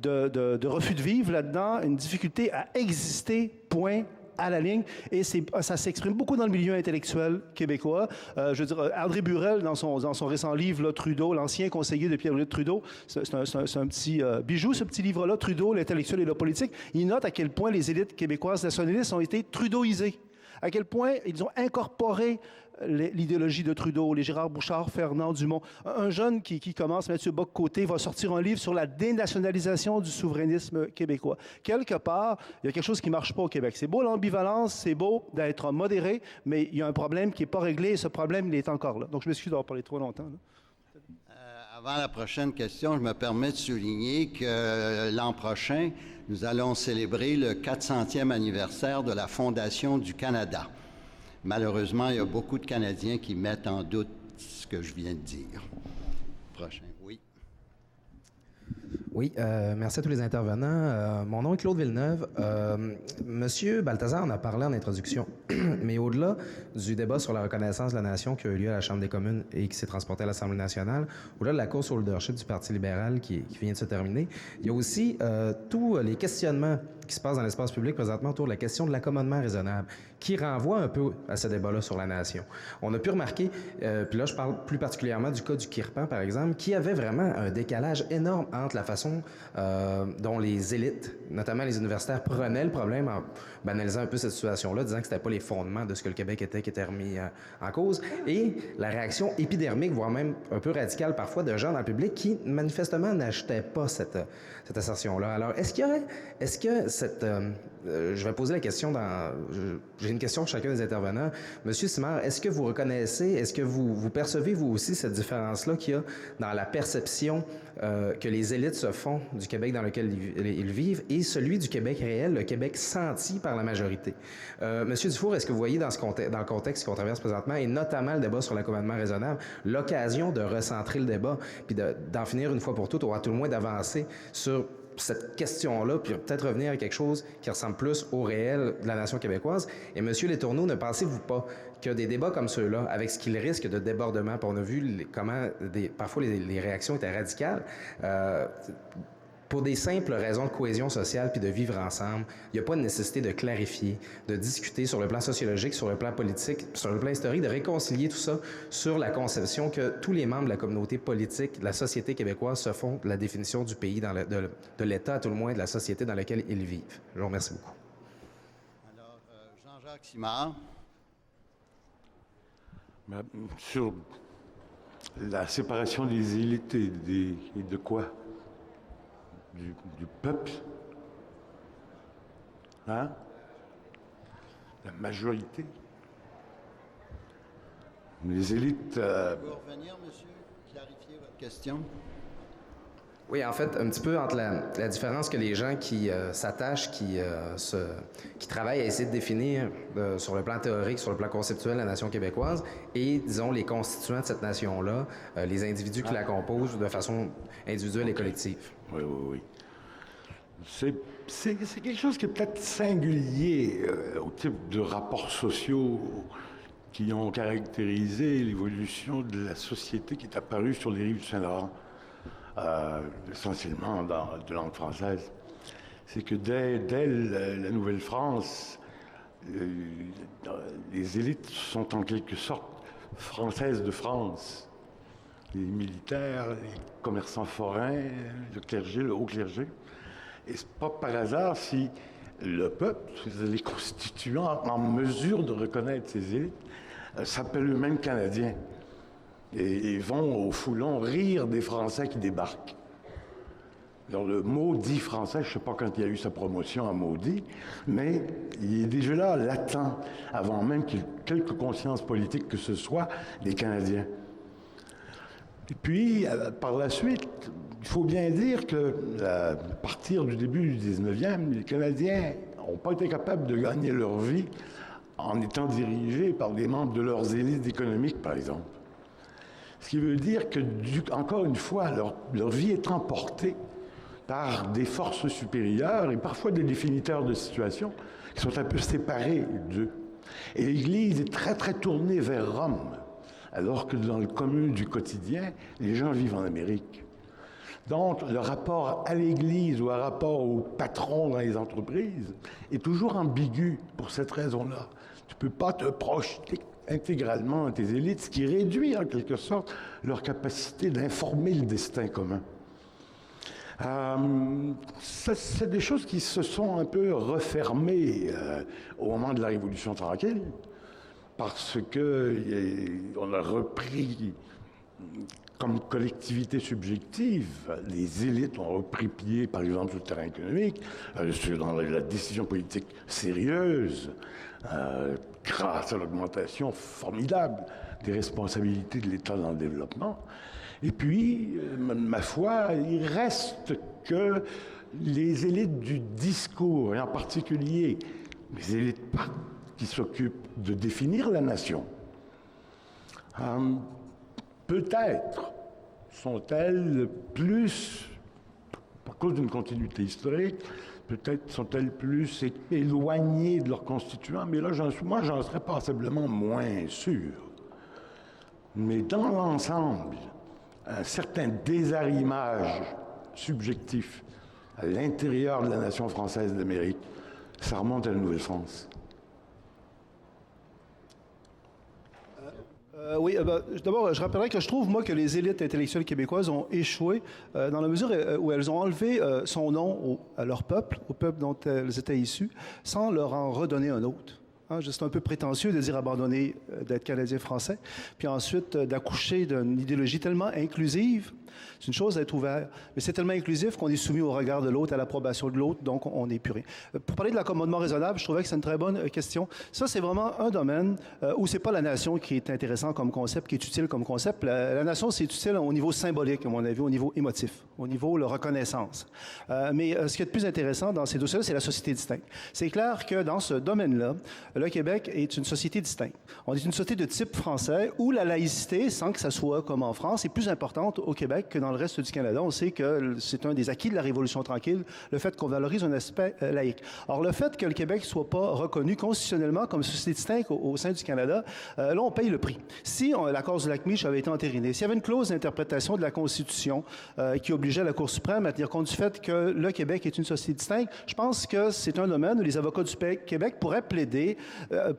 de refus de vivre là-dedans, une difficulté à exister, point, à la ligne. Et ça s'exprime beaucoup dans le milieu intellectuel québécois. Je veux dire, André Burel, dans son récent livre, là, Trudeau, l'ancien conseiller de Pierre-Éliott Trudeau, c'est un petit bijou, ce petit livre-là, Trudeau, l'intellectuel et le politique. Il note à quel point les élites québécoises nationalistes ont été trudeauisées. À quel point ils ont incorporé l'idéologie de Trudeau, les Gérard Bouchard, Fernand Dumont. Un jeune qui commence, Mathieu Bock-Côté, va sortir un livre sur la dénationalisation du souverainisme québécois. Quelque part, il y a quelque chose qui ne marche pas au Québec. C'est beau l'ambivalence, c'est beau d'être modéré, mais il y a un problème qui n'est pas réglé et ce problème, il est encore là. Donc, je m'excuse d'avoir parlé trop longtemps. Avant la prochaine question, je me permets de souligner que l'an prochain, nous allons célébrer le 400e anniversaire de la Fondation du Canada. Malheureusement, il y a beaucoup de Canadiens qui mettent en doute ce que je viens de dire. Prochain, oui. Oui, merci à tous les intervenants. Mon nom est Claude Villeneuve. Monsieur Balthazar en a parlé en introduction, mais au-delà du débat sur la reconnaissance de la nation qui a eu lieu à la Chambre des communes et qui s'est transporté à l'Assemblée nationale, au-delà de la course au leadership du Parti libéral qui vient de se terminer, il y a aussi tous les questionnements qui se passent dans l'espace public présentement autour de la question de l'accommodement raisonnable, qui renvoie un peu à ce débat-là sur la nation. On a pu remarquer, puis là je parle plus particulièrement du cas du Kirpan, par exemple, qui avait vraiment un décalage énorme entre la façon dont les élites, notamment les universitaires, prenaient le problème en banalisant un peu cette situation-là, disant que c'était pas les fondements de ce que le Québec était qui étaient remis en cause, et la réaction épidermique, voire même un peu radicale parfois, de gens dans le public qui, manifestement, n'achetaient pas cette assertion-là. Alors, est-ce que cette... je vais poser la question j'ai une question pour chacun des intervenants. Monsieur Simard, est-ce que vous reconnaissez, est-ce que vous percevez, vous aussi, cette différence-là qu'il y a dans la perception que les élites se font du Québec dans lequel ils vivent et celui du Québec réel, le Québec senti par la majorité? Monsieur Dufour, est-ce que vous voyez dans le contexte qu'on traverse présentement, et notamment le débat sur l'accommodement raisonnable, l'occasion de recentrer le débat puis d'en finir une fois pour toutes, ou à tout le moins d'avancer sur cette question-là, puis peut-être revenir à quelque chose qui ressemble plus au réel de la nation québécoise. Et M. Letourneau, ne pensez-vous pas que des débats comme ceux-là, avec ce qu'ils risquent de débordement, puis on a vu comment parfois les réactions étaient radicales, pour des simples raisons de cohésion sociale puis de vivre ensemble, il n'y a pas de nécessité de clarifier, de discuter sur le plan sociologique, sur le plan politique, sur le plan historique, de réconcilier tout ça sur la conception que tous les membres de la communauté politique, de la société québécoise se font de la définition du pays, de l'État, à tout le moins, de la société dans laquelle ils vivent. Je vous remercie beaucoup. Alors, Jean-Jacques Simard. Sur la séparation des élites et de quoi? Du peuple. Hein? La majorité. Les élites... Vous pouvez revenir, monsieur, clarifier votre question? Oui, en fait, un petit peu entre la différence que les gens qui s'attachent, qui travaillent à essayer de définir sur le plan théorique, sur le plan conceptuel la nation québécoise, et, disons, les constituants de cette nation-là, les individus qui la composent de façon individuelle et collective. Oui. C'est quelque chose qui est peut-être singulier au type de rapports sociaux qui ont caractérisé l'évolution de la société qui est apparue sur les rives du Saint-Laurent. Essentiellement de langue française, c'est que dès la Nouvelle-France, les élites sont en quelque sorte françaises de France. Les militaires, les commerçants forains, le clergé, le haut clergé. Et c'est pas par hasard si le peuple, les constituants en mesure de reconnaître ces élites, s'appellent eux-mêmes Canadiens. Et vont au foulon rire des Français qui débarquent. Alors, le maudit français, je ne sais pas quand il y a eu sa promotion à maudit, mais il est déjà là, latent, avant même qu'il y ait quelque conscience politique que ce soit, des Canadiens. Et puis, par la suite, il faut bien dire que, à partir du début du 19e, les Canadiens n'ont pas été capables de gagner leur vie en étant dirigés par des membres de leurs élites économiques, par exemple. Ce qui veut dire que, encore une fois, leur vie est emportée par des forces supérieures et parfois des définiteurs de situation qui sont un peu séparés d'eux. Et l'Église est très, très tournée vers Rome, alors que dans le commun du quotidien, les gens vivent en Amérique. Donc, le rapport à l'Église ou un rapport au patron dans les entreprises est toujours ambigu pour cette raison-là. Tu ne peux pas te projeter intégralement à tes élites, ce qui réduit en quelque sorte leur capacité d'informer le destin commun. C'est des choses qui se sont un peu refermées au moment de la Révolution tranquille, parce qu'on a repris comme collectivité subjective, les élites ont repris pied, par exemple, sur le terrain économique, dans la décision politique sérieuse, grâce à l'augmentation formidable des responsabilités de l'État dans le développement. Et puis, ma foi, il reste que les élites du discours, et en particulier les élites qui s'occupent de définir la nation, peut-être sont-elles plus, à cause d'une continuité historique, peut-être sont-elles plus éloignées de leurs constituants, mais là, moi, j'en serais passablement moins sûr. Mais dans l'ensemble, un certain désarrimage subjectif à l'intérieur de la nation française d'Amérique, ça remonte à la Nouvelle-France. Oui, d'abord, je rappellerai que je trouve, moi, que les élites intellectuelles québécoises ont échoué dans la mesure où elles ont enlevé son nom à leur peuple, au peuple dont elles étaient issues, sans leur en redonner un autre. C'est un peu prétentieux de dire abandonner d'être Canadien-Français, puis ensuite d'accoucher d'une idéologie tellement inclusive. C'est une chose d'être ouvert, mais c'est tellement inclusif qu'on est soumis au regard de l'autre, à l'approbation de l'autre, donc on n'est plus rien. Pour parler de l'accommodement raisonnable, je trouvais que c'est une très bonne question. Ça, c'est vraiment un domaine où c'est pas la nation qui est intéressant comme concept, qui est utile comme concept. La nation, c'est utile au niveau symbolique, à mon avis, au niveau émotif, au niveau de la reconnaissance. Mais ce qui est le plus intéressant dans ces dossiers-là, c'est la société distincte. C'est clair que dans ce domaine-là, le Québec est une société distincte. On est une société de type français où la laïcité, sans que ça soit comme en France, est plus importante au Québec Québec que dans le reste du Canada. On sait que c'est un des acquis de la Révolution tranquille, le fait qu'on valorise un aspect laïque. Alors, le fait que le Québec ne soit pas reconnu constitutionnellement comme société distincte au sein du Canada, là, on paye le prix. Si l'accord du Lac-Meech avait été entériné, s'il y avait une clause d'interprétation de la Constitution qui obligeait la Cour suprême à tenir compte du fait que le Québec est une société distincte, je pense que c'est un domaine où les avocats du Québec pourraient plaider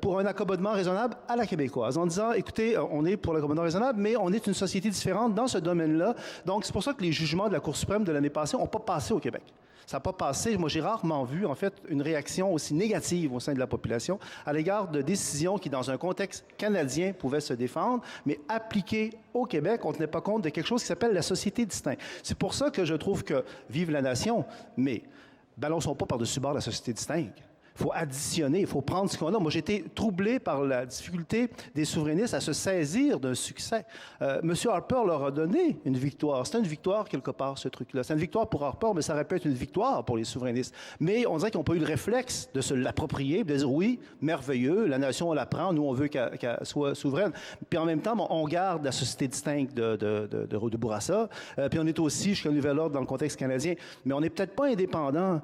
pour un accommodement raisonnable à la québécoise, en disant, écoutez, on est pour l'accommodement raisonnable, mais on est une société différente dans ce domaine-là. Donc, c'est pour ça que les jugements de la Cour suprême de l'année passée n'ont pas passé au Québec. Ça n'a pas passé. Moi, j'ai rarement vu, en fait, une réaction aussi négative au sein de la population à l'égard de décisions qui, dans un contexte canadien, pouvaient se défendre, mais appliquées au Québec, on ne tenait pas compte de quelque chose qui s'appelle la société distincte. C'est pour ça que je trouve que vive la nation, mais balançons pas par-dessus bord la société distincte. Il faut additionner, il faut prendre ce qu'on a. Moi, j'ai été troublé par la difficulté des souverainistes à se saisir d'un succès. M. Harper leur a donné une victoire. C'est une victoire, quelque part, ce truc-là. C'est une victoire pour Harper, mais ça aurait pu être une victoire pour les souverainistes. Mais on dirait qu'ils n'ont pas eu le réflexe de se l'approprier, de dire, oui, merveilleux, la nation, on la prend, nous, on veut qu'elle soit souveraine. Puis en même temps, on garde la société distincte de Bourassa. Puis on est aussi jusqu'à nouvel ordre dans le contexte canadien. Mais on n'est peut-être pas indépendant.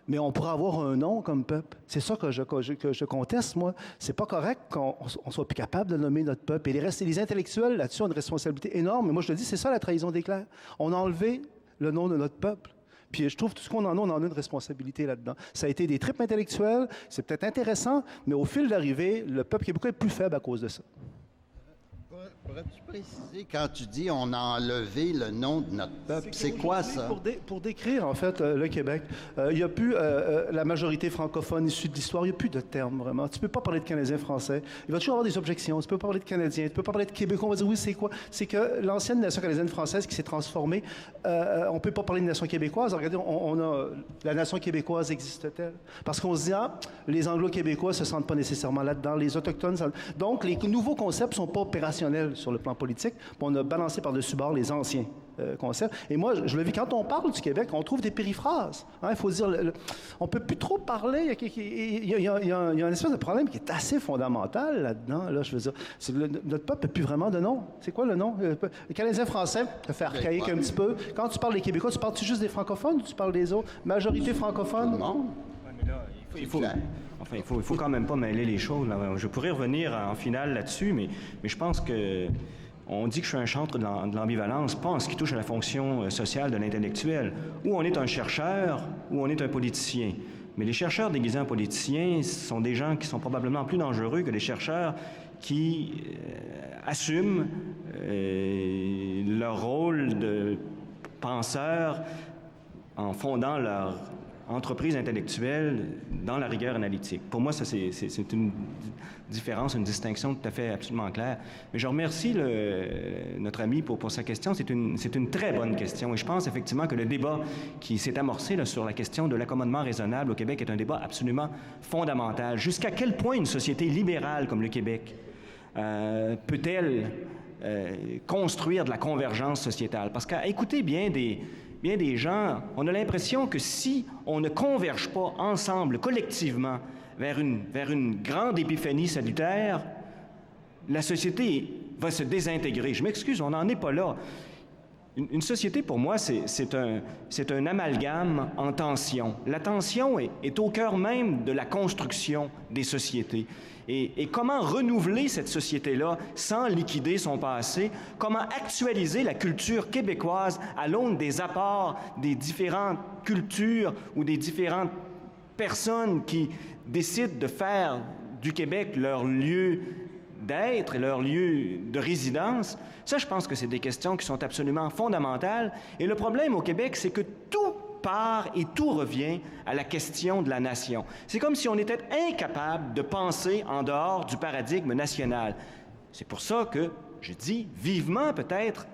Mais on pourrait avoir un nom comme peuple. C'est ça que je conteste, moi. C'est pas correct qu'on soit plus capable de nommer notre peuple. Et les intellectuels, là-dessus, ont une responsabilité énorme. Mais moi, je le dis, c'est ça la trahison des clercs. On a enlevé le nom de notre peuple. Puis je trouve tout ce qu'on en a, on en a une responsabilité là-dedans. Ça a été des tripes intellectuelles, c'est peut-être intéressant, mais au fil d'arrivée, le peuple québécois est plus faible à cause de ça. Pourrais-tu préciser, quand tu dis on a enlevé le nom de notre peuple, c'est quoi ça? Pour décrire, en fait, le Québec, il n'y a plus la majorité francophone issue de l'histoire, il n'y a plus de termes, vraiment. Tu ne peux pas parler de Canadiens français. Il va toujours avoir des objections. Tu peux pas parler de Canadiens, tu ne peux pas parler de Québécois. On va dire, oui, c'est quoi? C'est que l'ancienne nation canadienne française qui s'est transformée, on ne peut pas parler de nation québécoise. Regardez, la nation québécoise existe-t-elle? Parce qu'on se dit, les Anglo-Québécois ne se sentent pas nécessairement là-dedans, les Autochtones... Donc, les nouveaux concepts ne sont pas opérationnels sur le plan politique. On a balancé par-dessus bord les anciens concepts. Et moi, je le vis, quand on parle du Québec, on trouve des périphrases. Il faut dire, on ne peut plus trop parler. Il y a une espèce de problème qui est assez fondamental là-dedans. Là, je veux dire, notre peuple n'a plus vraiment de nom. C'est quoi le nom? Les Canadiens français, ça fait archaïque un petit peu. Quand tu parles des Québécois, tu parles-tu juste des francophones ou tu parles des autres? Majorité francophone? Non. Il faut quand même pas mêler les choses. Là. Je pourrais revenir en finale là-dessus, mais je pense que on dit que je suis un chantre de l'ambivalence, pas en ce qui touche à la fonction sociale de l'intellectuel. Ou on est un chercheur, ou on est un politicien. Mais les chercheurs déguisés en politiciens sont des gens qui sont probablement plus dangereux que les chercheurs qui assument leur rôle de penseur en fondant leur entreprise intellectuelle dans la rigueur analytique. Pour moi, ça, c'est une différence, une distinction tout à fait absolument claire. Mais je remercie notre ami pour sa question. C'est une très bonne question. Et je pense effectivement que le débat qui s'est amorcé là, sur la question de l'accommodement raisonnable au Québec est un débat absolument fondamental. Jusqu'à quel point une société libérale comme le Québec peut-elle construire de la convergence sociétale? Parce qu'à écouter bien des gens, on a l'impression que si on ne converge pas ensemble, collectivement, vers une grande épiphanie salutaire, la société va se désintégrer. Je m'excuse, on n'en est pas là. Une société, pour moi, c'est un amalgame en tension. La tension est au cœur même de la construction des sociétés. Et comment renouveler cette société-là sans liquider son passé? Comment actualiser la culture québécoise à l'aune des apports des différentes cultures ou des différentes personnes qui décident de faire du Québec leur lieu d'être et leur lieu de résidence? Ça, je pense que c'est des questions qui sont absolument fondamentales. Et le problème au Québec, c'est que tout part et tout revient à la question de la nation. C'est comme si on était incapable de penser en dehors du paradigme national. C'est pour ça que je dis vivement peut-être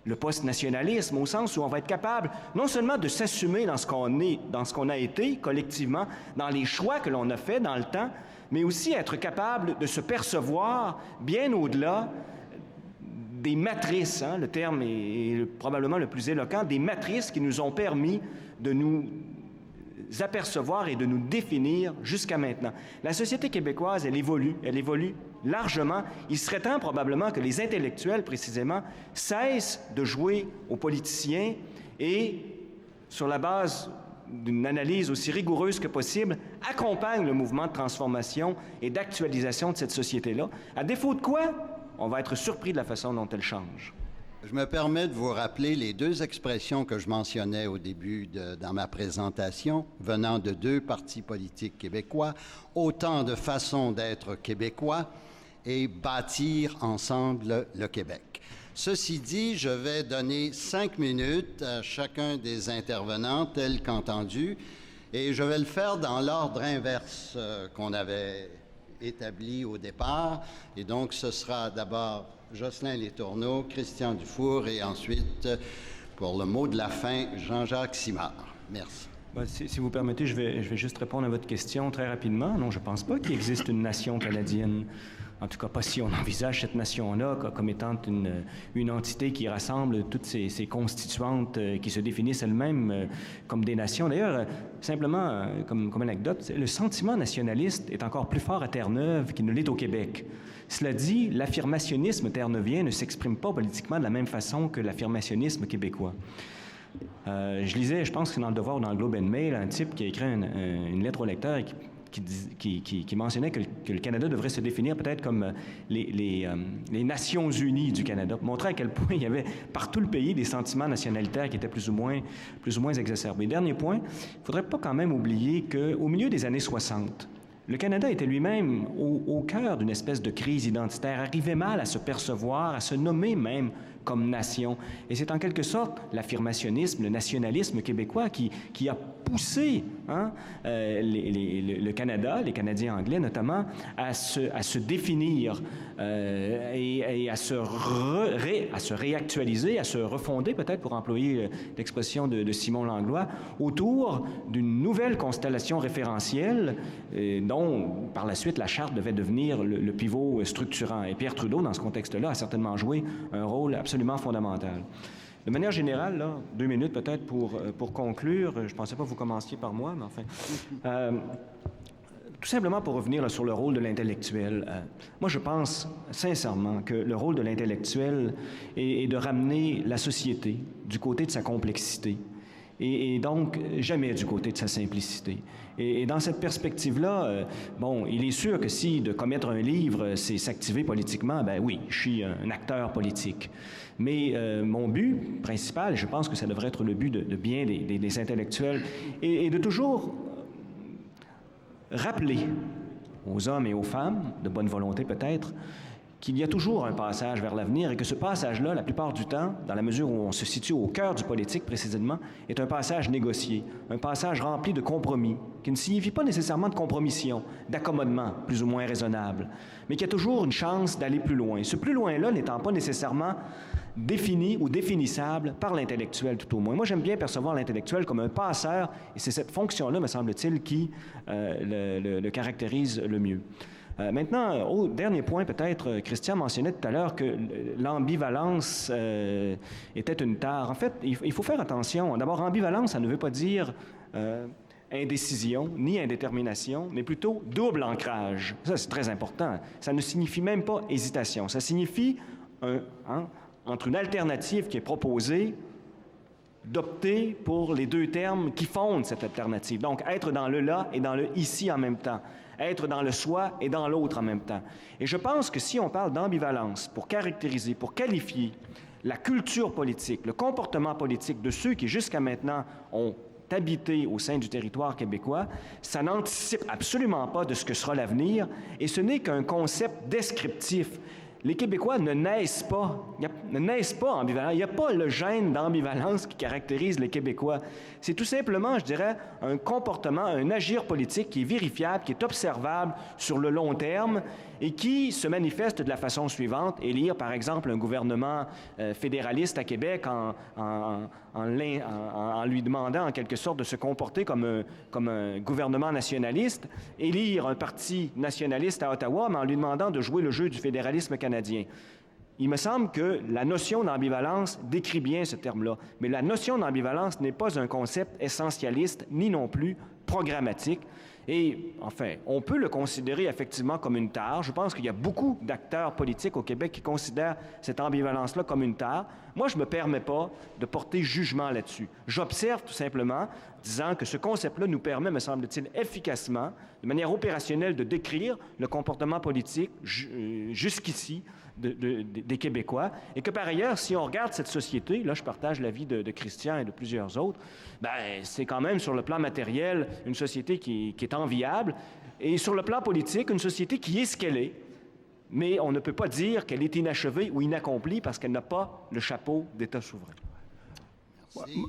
le post-nationalisme, au sens où on va être capable non seulement de s'assumer dans ce qu'on est, dans ce qu'on a été collectivement, dans les choix que l'on a faits dans le temps, mais aussi être capable de se percevoir bien au-delà des matrices, le terme est probablement le plus éloquent, des matrices qui nous ont permis de nous apercevoir et de nous définir jusqu'à maintenant. La société québécoise, elle évolue largement. Il serait temps probablement que les intellectuels, précisément, cessent de jouer aux politiciens et, sur la base d'une analyse aussi rigoureuse que possible, accompagnent le mouvement de transformation et d'actualisation de cette société-là. À défaut de quoi, on va être surpris de la façon dont elle change. Je me permets de vous rappeler les deux expressions que je mentionnais au début dans ma présentation, venant de deux partis politiques québécois, autant de façons d'être québécois et bâtir ensemble le Québec. Ceci dit, je vais donner 5 minutes à chacun des intervenants, tel qu'entendu, et je vais le faire dans l'ordre inverse qu'on avait établi au départ. Et donc, ce sera d'abord Jocelyn Letourneau, Christian Dufour et ensuite, pour le mot de la fin, Jean-Jacques Simard. Merci. Si vous permettez, je vais juste répondre à votre question très rapidement. Non, je ne pense pas qu'il existe une nation canadienne. En tout cas, pas si on envisage cette nation-là comme étant une entité qui rassemble toutes ces constituantes qui se définissent elles-mêmes comme des nations. D'ailleurs, simplement, comme anecdote, le sentiment nationaliste est encore plus fort à Terre-Neuve qu'il ne l'est au Québec. Cela dit, l'affirmationnisme terre-neuvien ne s'exprime pas politiquement de la même façon que l'affirmationnisme québécois. Je lisais, je pense que c'est dans Le Devoir ou dans le Globe and Mail, un type qui a écrit une lettre au lecteur qui mentionnait que le Canada devrait se définir peut-être comme les Nations unies du Canada, pour montrer à quel point il y avait partout le pays des sentiments nationalitaires qui étaient plus ou moins exacerbés. Dernier point, il ne faudrait pas quand même oublier qu'au milieu des années 60, le Canada était lui-même au cœur d'une espèce de crise identitaire, arrivait mal à se percevoir, à se nommer même comme nation. Et c'est en quelque sorte l'affirmationnisme, le nationalisme québécois qui a poussé le Canada, les Canadiens anglais notamment, à se définir et à se réactualiser, à se refonder peut-être, pour employer l'expression de Simon Langlois, autour d'une nouvelle constellation référentielle dont, par la suite, la Charte devait devenir le pivot structurant. Et Pierre Trudeau, dans ce contexte-là, a certainement joué un rôle absolument fondamental. De manière générale, là, 2 minutes peut-être pour conclure, je ne pensais pas que vous commenciez par moi, mais enfin... tout simplement pour revenir là, sur le rôle de l'intellectuel. Moi, je pense sincèrement que le rôle de l'intellectuel est de ramener la société du côté de sa complexité et donc jamais du côté de sa simplicité. Et dans cette perspective-là, il est sûr que si de commettre un livre, c'est s'activer politiquement, ben oui, je suis un acteur politique. Mais mon but principal, je pense que ça devrait être le but de bien des intellectuels, et de toujours rappeler aux hommes et aux femmes, de bonne volonté peut-être, qu'il y a toujours un passage vers l'avenir et que ce passage-là, la plupart du temps, dans la mesure où on se situe au cœur du politique précisément, est un passage négocié, un passage rempli de compromis, qui ne signifie pas nécessairement de compromission, d'accommodement plus ou moins raisonnable, mais qui a toujours une chance d'aller plus loin. Ce plus loin-là n'étant pas nécessairement défini ou définissable par l'intellectuel tout au moins. Moi, j'aime bien percevoir l'intellectuel comme un passeur, et c'est cette fonction-là, me semble-t-il, qui le caractérise le mieux. Maintenant, au dernier point, peut-être, Christian mentionnait tout à l'heure que l'ambivalence était une tare. En fait, il faut faire attention. D'abord, ambivalence, ça ne veut pas dire indécision ni indétermination, mais plutôt double ancrage. Ça, c'est très important. Ça ne signifie même pas hésitation. Ça signifie, entre une alternative qui est proposée, d'opter pour les deux termes qui fondent cette alternative. Donc, être dans le là et dans le ici en même temps. Être dans le soi et dans l'autre en même temps. Et je pense que si on parle d'ambivalence pour caractériser, pour qualifier la culture politique, le comportement politique de ceux qui jusqu'à maintenant ont habité au sein du territoire québécois, ça n'anticipe absolument pas de ce que sera l'avenir et ce n'est qu'un concept descriptif. Les Québécois ne naissent pas ambivalents. Il n'y a pas le gène d'ambivalence qui caractérise les Québécois. C'est tout simplement, je dirais, un comportement, un agir politique qui est vérifiable, qui est observable sur le long terme et qui se manifeste de la façon suivante. Élire, par exemple, un gouvernement fédéraliste à Québec en lui demandant, en quelque sorte, de se comporter comme un gouvernement nationaliste. Élire un parti nationaliste à Ottawa, mais en lui demandant de jouer le jeu du fédéralisme canadien. Il me semble que la notion d'ambivalence décrit bien ce terme-là. Mais la notion d'ambivalence n'est pas un concept essentialiste, ni non plus programmatique. Et, enfin, on peut le considérer effectivement comme une tare. Je pense qu'il y a beaucoup d'acteurs politiques au Québec qui considèrent cette ambivalence-là comme une tare. Moi, je ne me permets pas de porter jugement là-dessus. J'observe tout simplement, disant que ce concept-là nous permet, me semble-t-il, efficacement, de manière opérationnelle, de décrire le comportement politique jusqu'ici des Québécois, et que par ailleurs, si on regarde cette société, là je partage l'avis de Christian et de plusieurs autres, ben c'est quand même sur le plan matériel une société qui est enviable, et sur le plan politique, une société qui est ce qu'elle est, mais on ne peut pas dire qu'elle est inachevée ou inaccomplie parce qu'elle n'a pas le chapeau d'État souverain.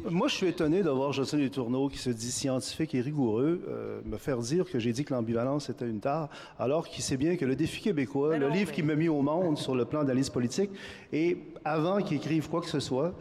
Moi, je suis étonné de voir Jocelyn Letourneau, qui se dit scientifique et rigoureux, me faire dire que j'ai dit que l'ambivalence était une tare, alors qu'il sait bien que le défi québécois, le livre qu'il m'a mis au monde sur le plan d'analyse politique, et avant qu'il écrive quoi que ce soit,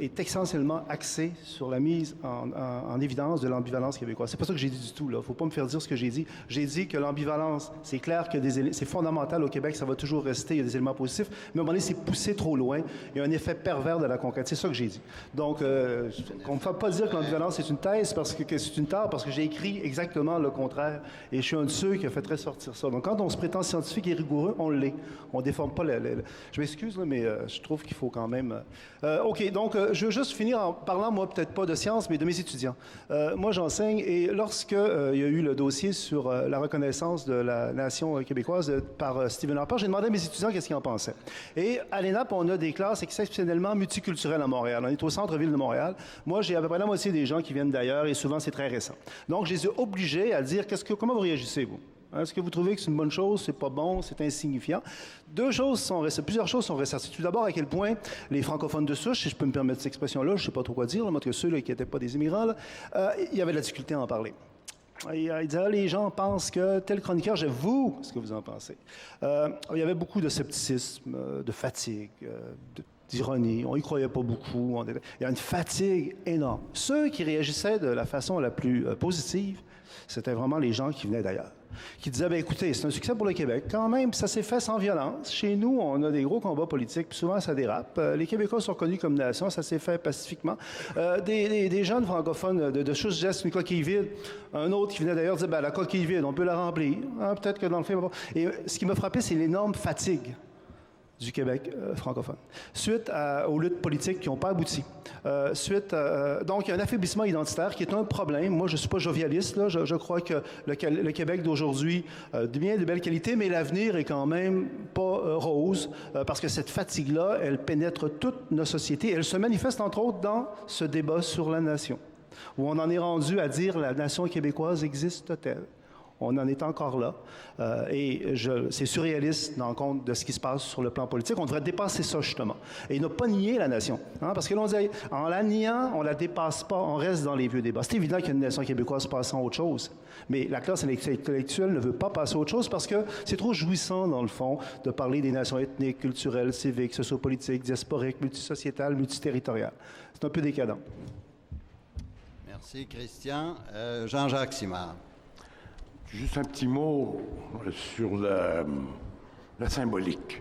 est essentiellement axé sur la mise en évidence de l'ambivalence québécoise. C'est pas ça que j'ai dit du tout, là. Faut pas me faire dire ce que j'ai dit. J'ai dit que l'ambivalence, c'est clair que c'est fondamental au Québec, ça va toujours rester, il y a des éléments positifs, mais à un moment donné, c'est poussé trop loin. Il y a un effet pervers de la conquête. C'est ça que j'ai dit. Donc, qu'on ne me fasse pas dire que l'ambivalence est une thèse parce que c'est une tare, parce que j'ai écrit exactement le contraire. Et je suis un de ceux qui a fait ressortir ça. Donc, quand on se prétend scientifique et rigoureux, on l'est. On ne déforme pas Je m'excuse, là, mais je trouve qu'il faut quand même... OK, donc, je veux juste finir en parlant, moi, peut-être pas de science, mais de mes étudiants. Moi, j'enseigne, et lorsque il y a eu le dossier sur la reconnaissance de la nation québécoise par Stephen Harper, j'ai demandé à mes étudiants qu'est-ce qu'ils en pensaient. Et à l'ENAP, on a des classes exceptionnellement multiculturelles à Montréal. On est au centre-ville de Montréal. Moi, j'ai à peu près la moitié des gens qui viennent d'ailleurs, et souvent, c'est très récent. Donc, je les ai obligés à dire comment vous réagissez, vous? Est-ce que vous trouvez que c'est une bonne chose, c'est pas bon, c'est insignifiant? Plusieurs choses sont ressorties. Tout d'abord, à quel point les francophones de souche, si je peux me permettre cette expression-là, je ne sais pas trop quoi dire, moi, que ceux qui n'étaient pas des immigrants, il y avait de la difficulté à en parler. Il disait, les gens pensent que tel chroniqueur, vous, ce que vous en pensez. Il y avait beaucoup de scepticisme, de fatigue, d'ironie. On y croyait pas beaucoup. Il y a une fatigue énorme. Ceux qui réagissaient de la façon la plus positive, c'était vraiment les gens qui venaient d'ailleurs, qui disaient, bien, écoutez, c'est un succès pour le Québec. Quand même, ça s'est fait sans violence. Chez nous, on a des gros combats politiques, puis souvent, ça dérape. Les Québécois sont reconnus comme nation, ça s'est fait pacifiquement. Des jeunes francophones de Chouche-Geste, une coquille vide. Un autre qui venait d'ailleurs dire, bien, la coquille vide, on peut la remplir. Peut-être que dans le film... Et ce qui m'a frappé, c'est l'énorme fatigue du Québec francophone. Suite aux luttes politiques qui n'ont pas abouti. Donc, il y a un affaiblissement identitaire qui est un problème. Moi, je ne suis pas jovialiste. Là. Je crois que le Québec d'aujourd'hui a bien de belles qualités, mais l'avenir est quand même pas rose, parce que cette fatigue-là, elle pénètre toute nos sociétés. Elle se manifeste, entre autres, dans ce débat sur la nation, où on en est rendu à dire la nation québécoise existe-t-elle? On en est encore là. C'est surréaliste dans le compte de ce qui se passe sur le plan politique. On devrait dépasser ça, justement. Et ne pas nier la nation. Parce que l'on dit, en la niant, on ne la dépasse pas, on reste dans les vieux débats. C'est évident qu'il y a une nation québécoise passant à autre chose. Mais la classe intellectuelle ne veut pas passer à autre chose parce que c'est trop jouissant, dans le fond, de parler des nations ethniques, culturelles, civiques, sociopolitiques, diasporiques, multisociétales, multiterritoriales. C'est un peu décadent. Merci, Christian. Jean-Jacques Simard. Juste un petit mot sur la symbolique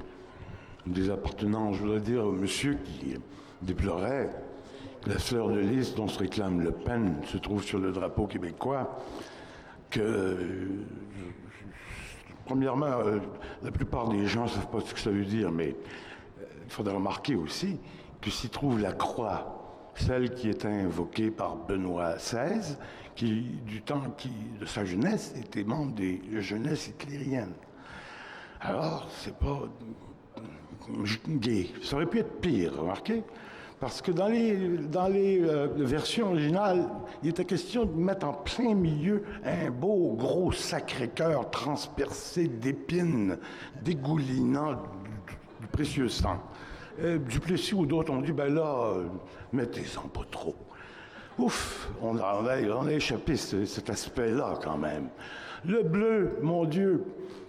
des appartenances. Je voudrais dire au monsieur qui déplorait que la fleur de lys dont se réclame Le Pen se trouve sur le drapeau québécois, que, premièrement, la plupart des gens ne savent pas ce que ça veut dire, mais il faudrait remarquer aussi que s'y trouve la croix, celle qui était invoquée par Benoît XVI, qui, de sa jeunesse, était membre des jeunesses hitlériennes. Alors, c'est pas gay. Ça aurait pu être pire, remarquez, parce que dans les versions originales, il était question de mettre en plein milieu un beau gros Sacré-Cœur transpercé d'épines dégoulinant du précieux sang. Duplessis ou d'autres ont dit, ben là, mettez-en pas trop. Ouf, on a échappé cet aspect-là quand même. Le bleu, mon Dieu,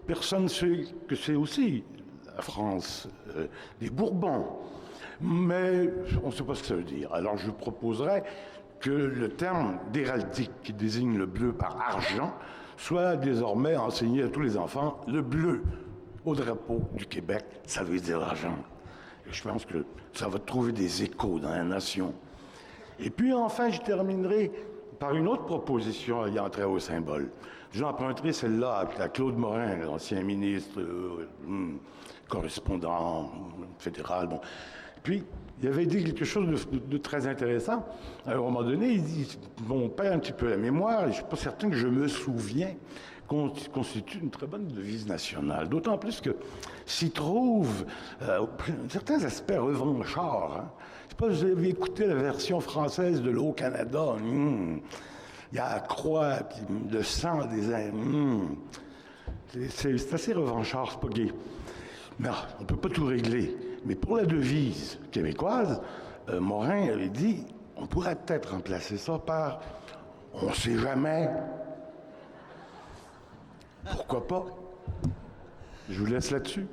personne ne sait que c'est aussi la France des Bourbons. Mais on ne sait pas ce que ça veut dire. Alors je proposerais que le terme d'héraldique qui désigne le bleu par argent soit désormais enseigné à tous les enfants. Le bleu au drapeau du Québec, ça veut dire l'argent. Et je pense que ça va trouver des échos dans la nation. Et puis enfin, je terminerai par une autre proposition ayant trait au symbole. J'emprunterai celle-là à Claude Morin, l'ancien ministre, correspondant fédéral. Bon. Puis, il avait dit quelque chose de très intéressant. À un moment donné, il dit, bon, on perd un petit peu la mémoire, et je ne suis pas certain que je me souviens qu'on constitue une très bonne devise nationale. D'autant plus que s'y trouvent certains aspects revanchards. Hein. Je ne sais pas si vous avez écouté la version française de l'Eau Canada. Il y a la croix, puis le sang des... C'est assez revanchard, c'est pas gai. Mais on ne peut pas tout régler. Mais pour la devise québécoise, Morin avait dit, on pourrait peut-être remplacer ça par « on ne sait jamais ». Pourquoi pas? Je vous laisse là-dessus.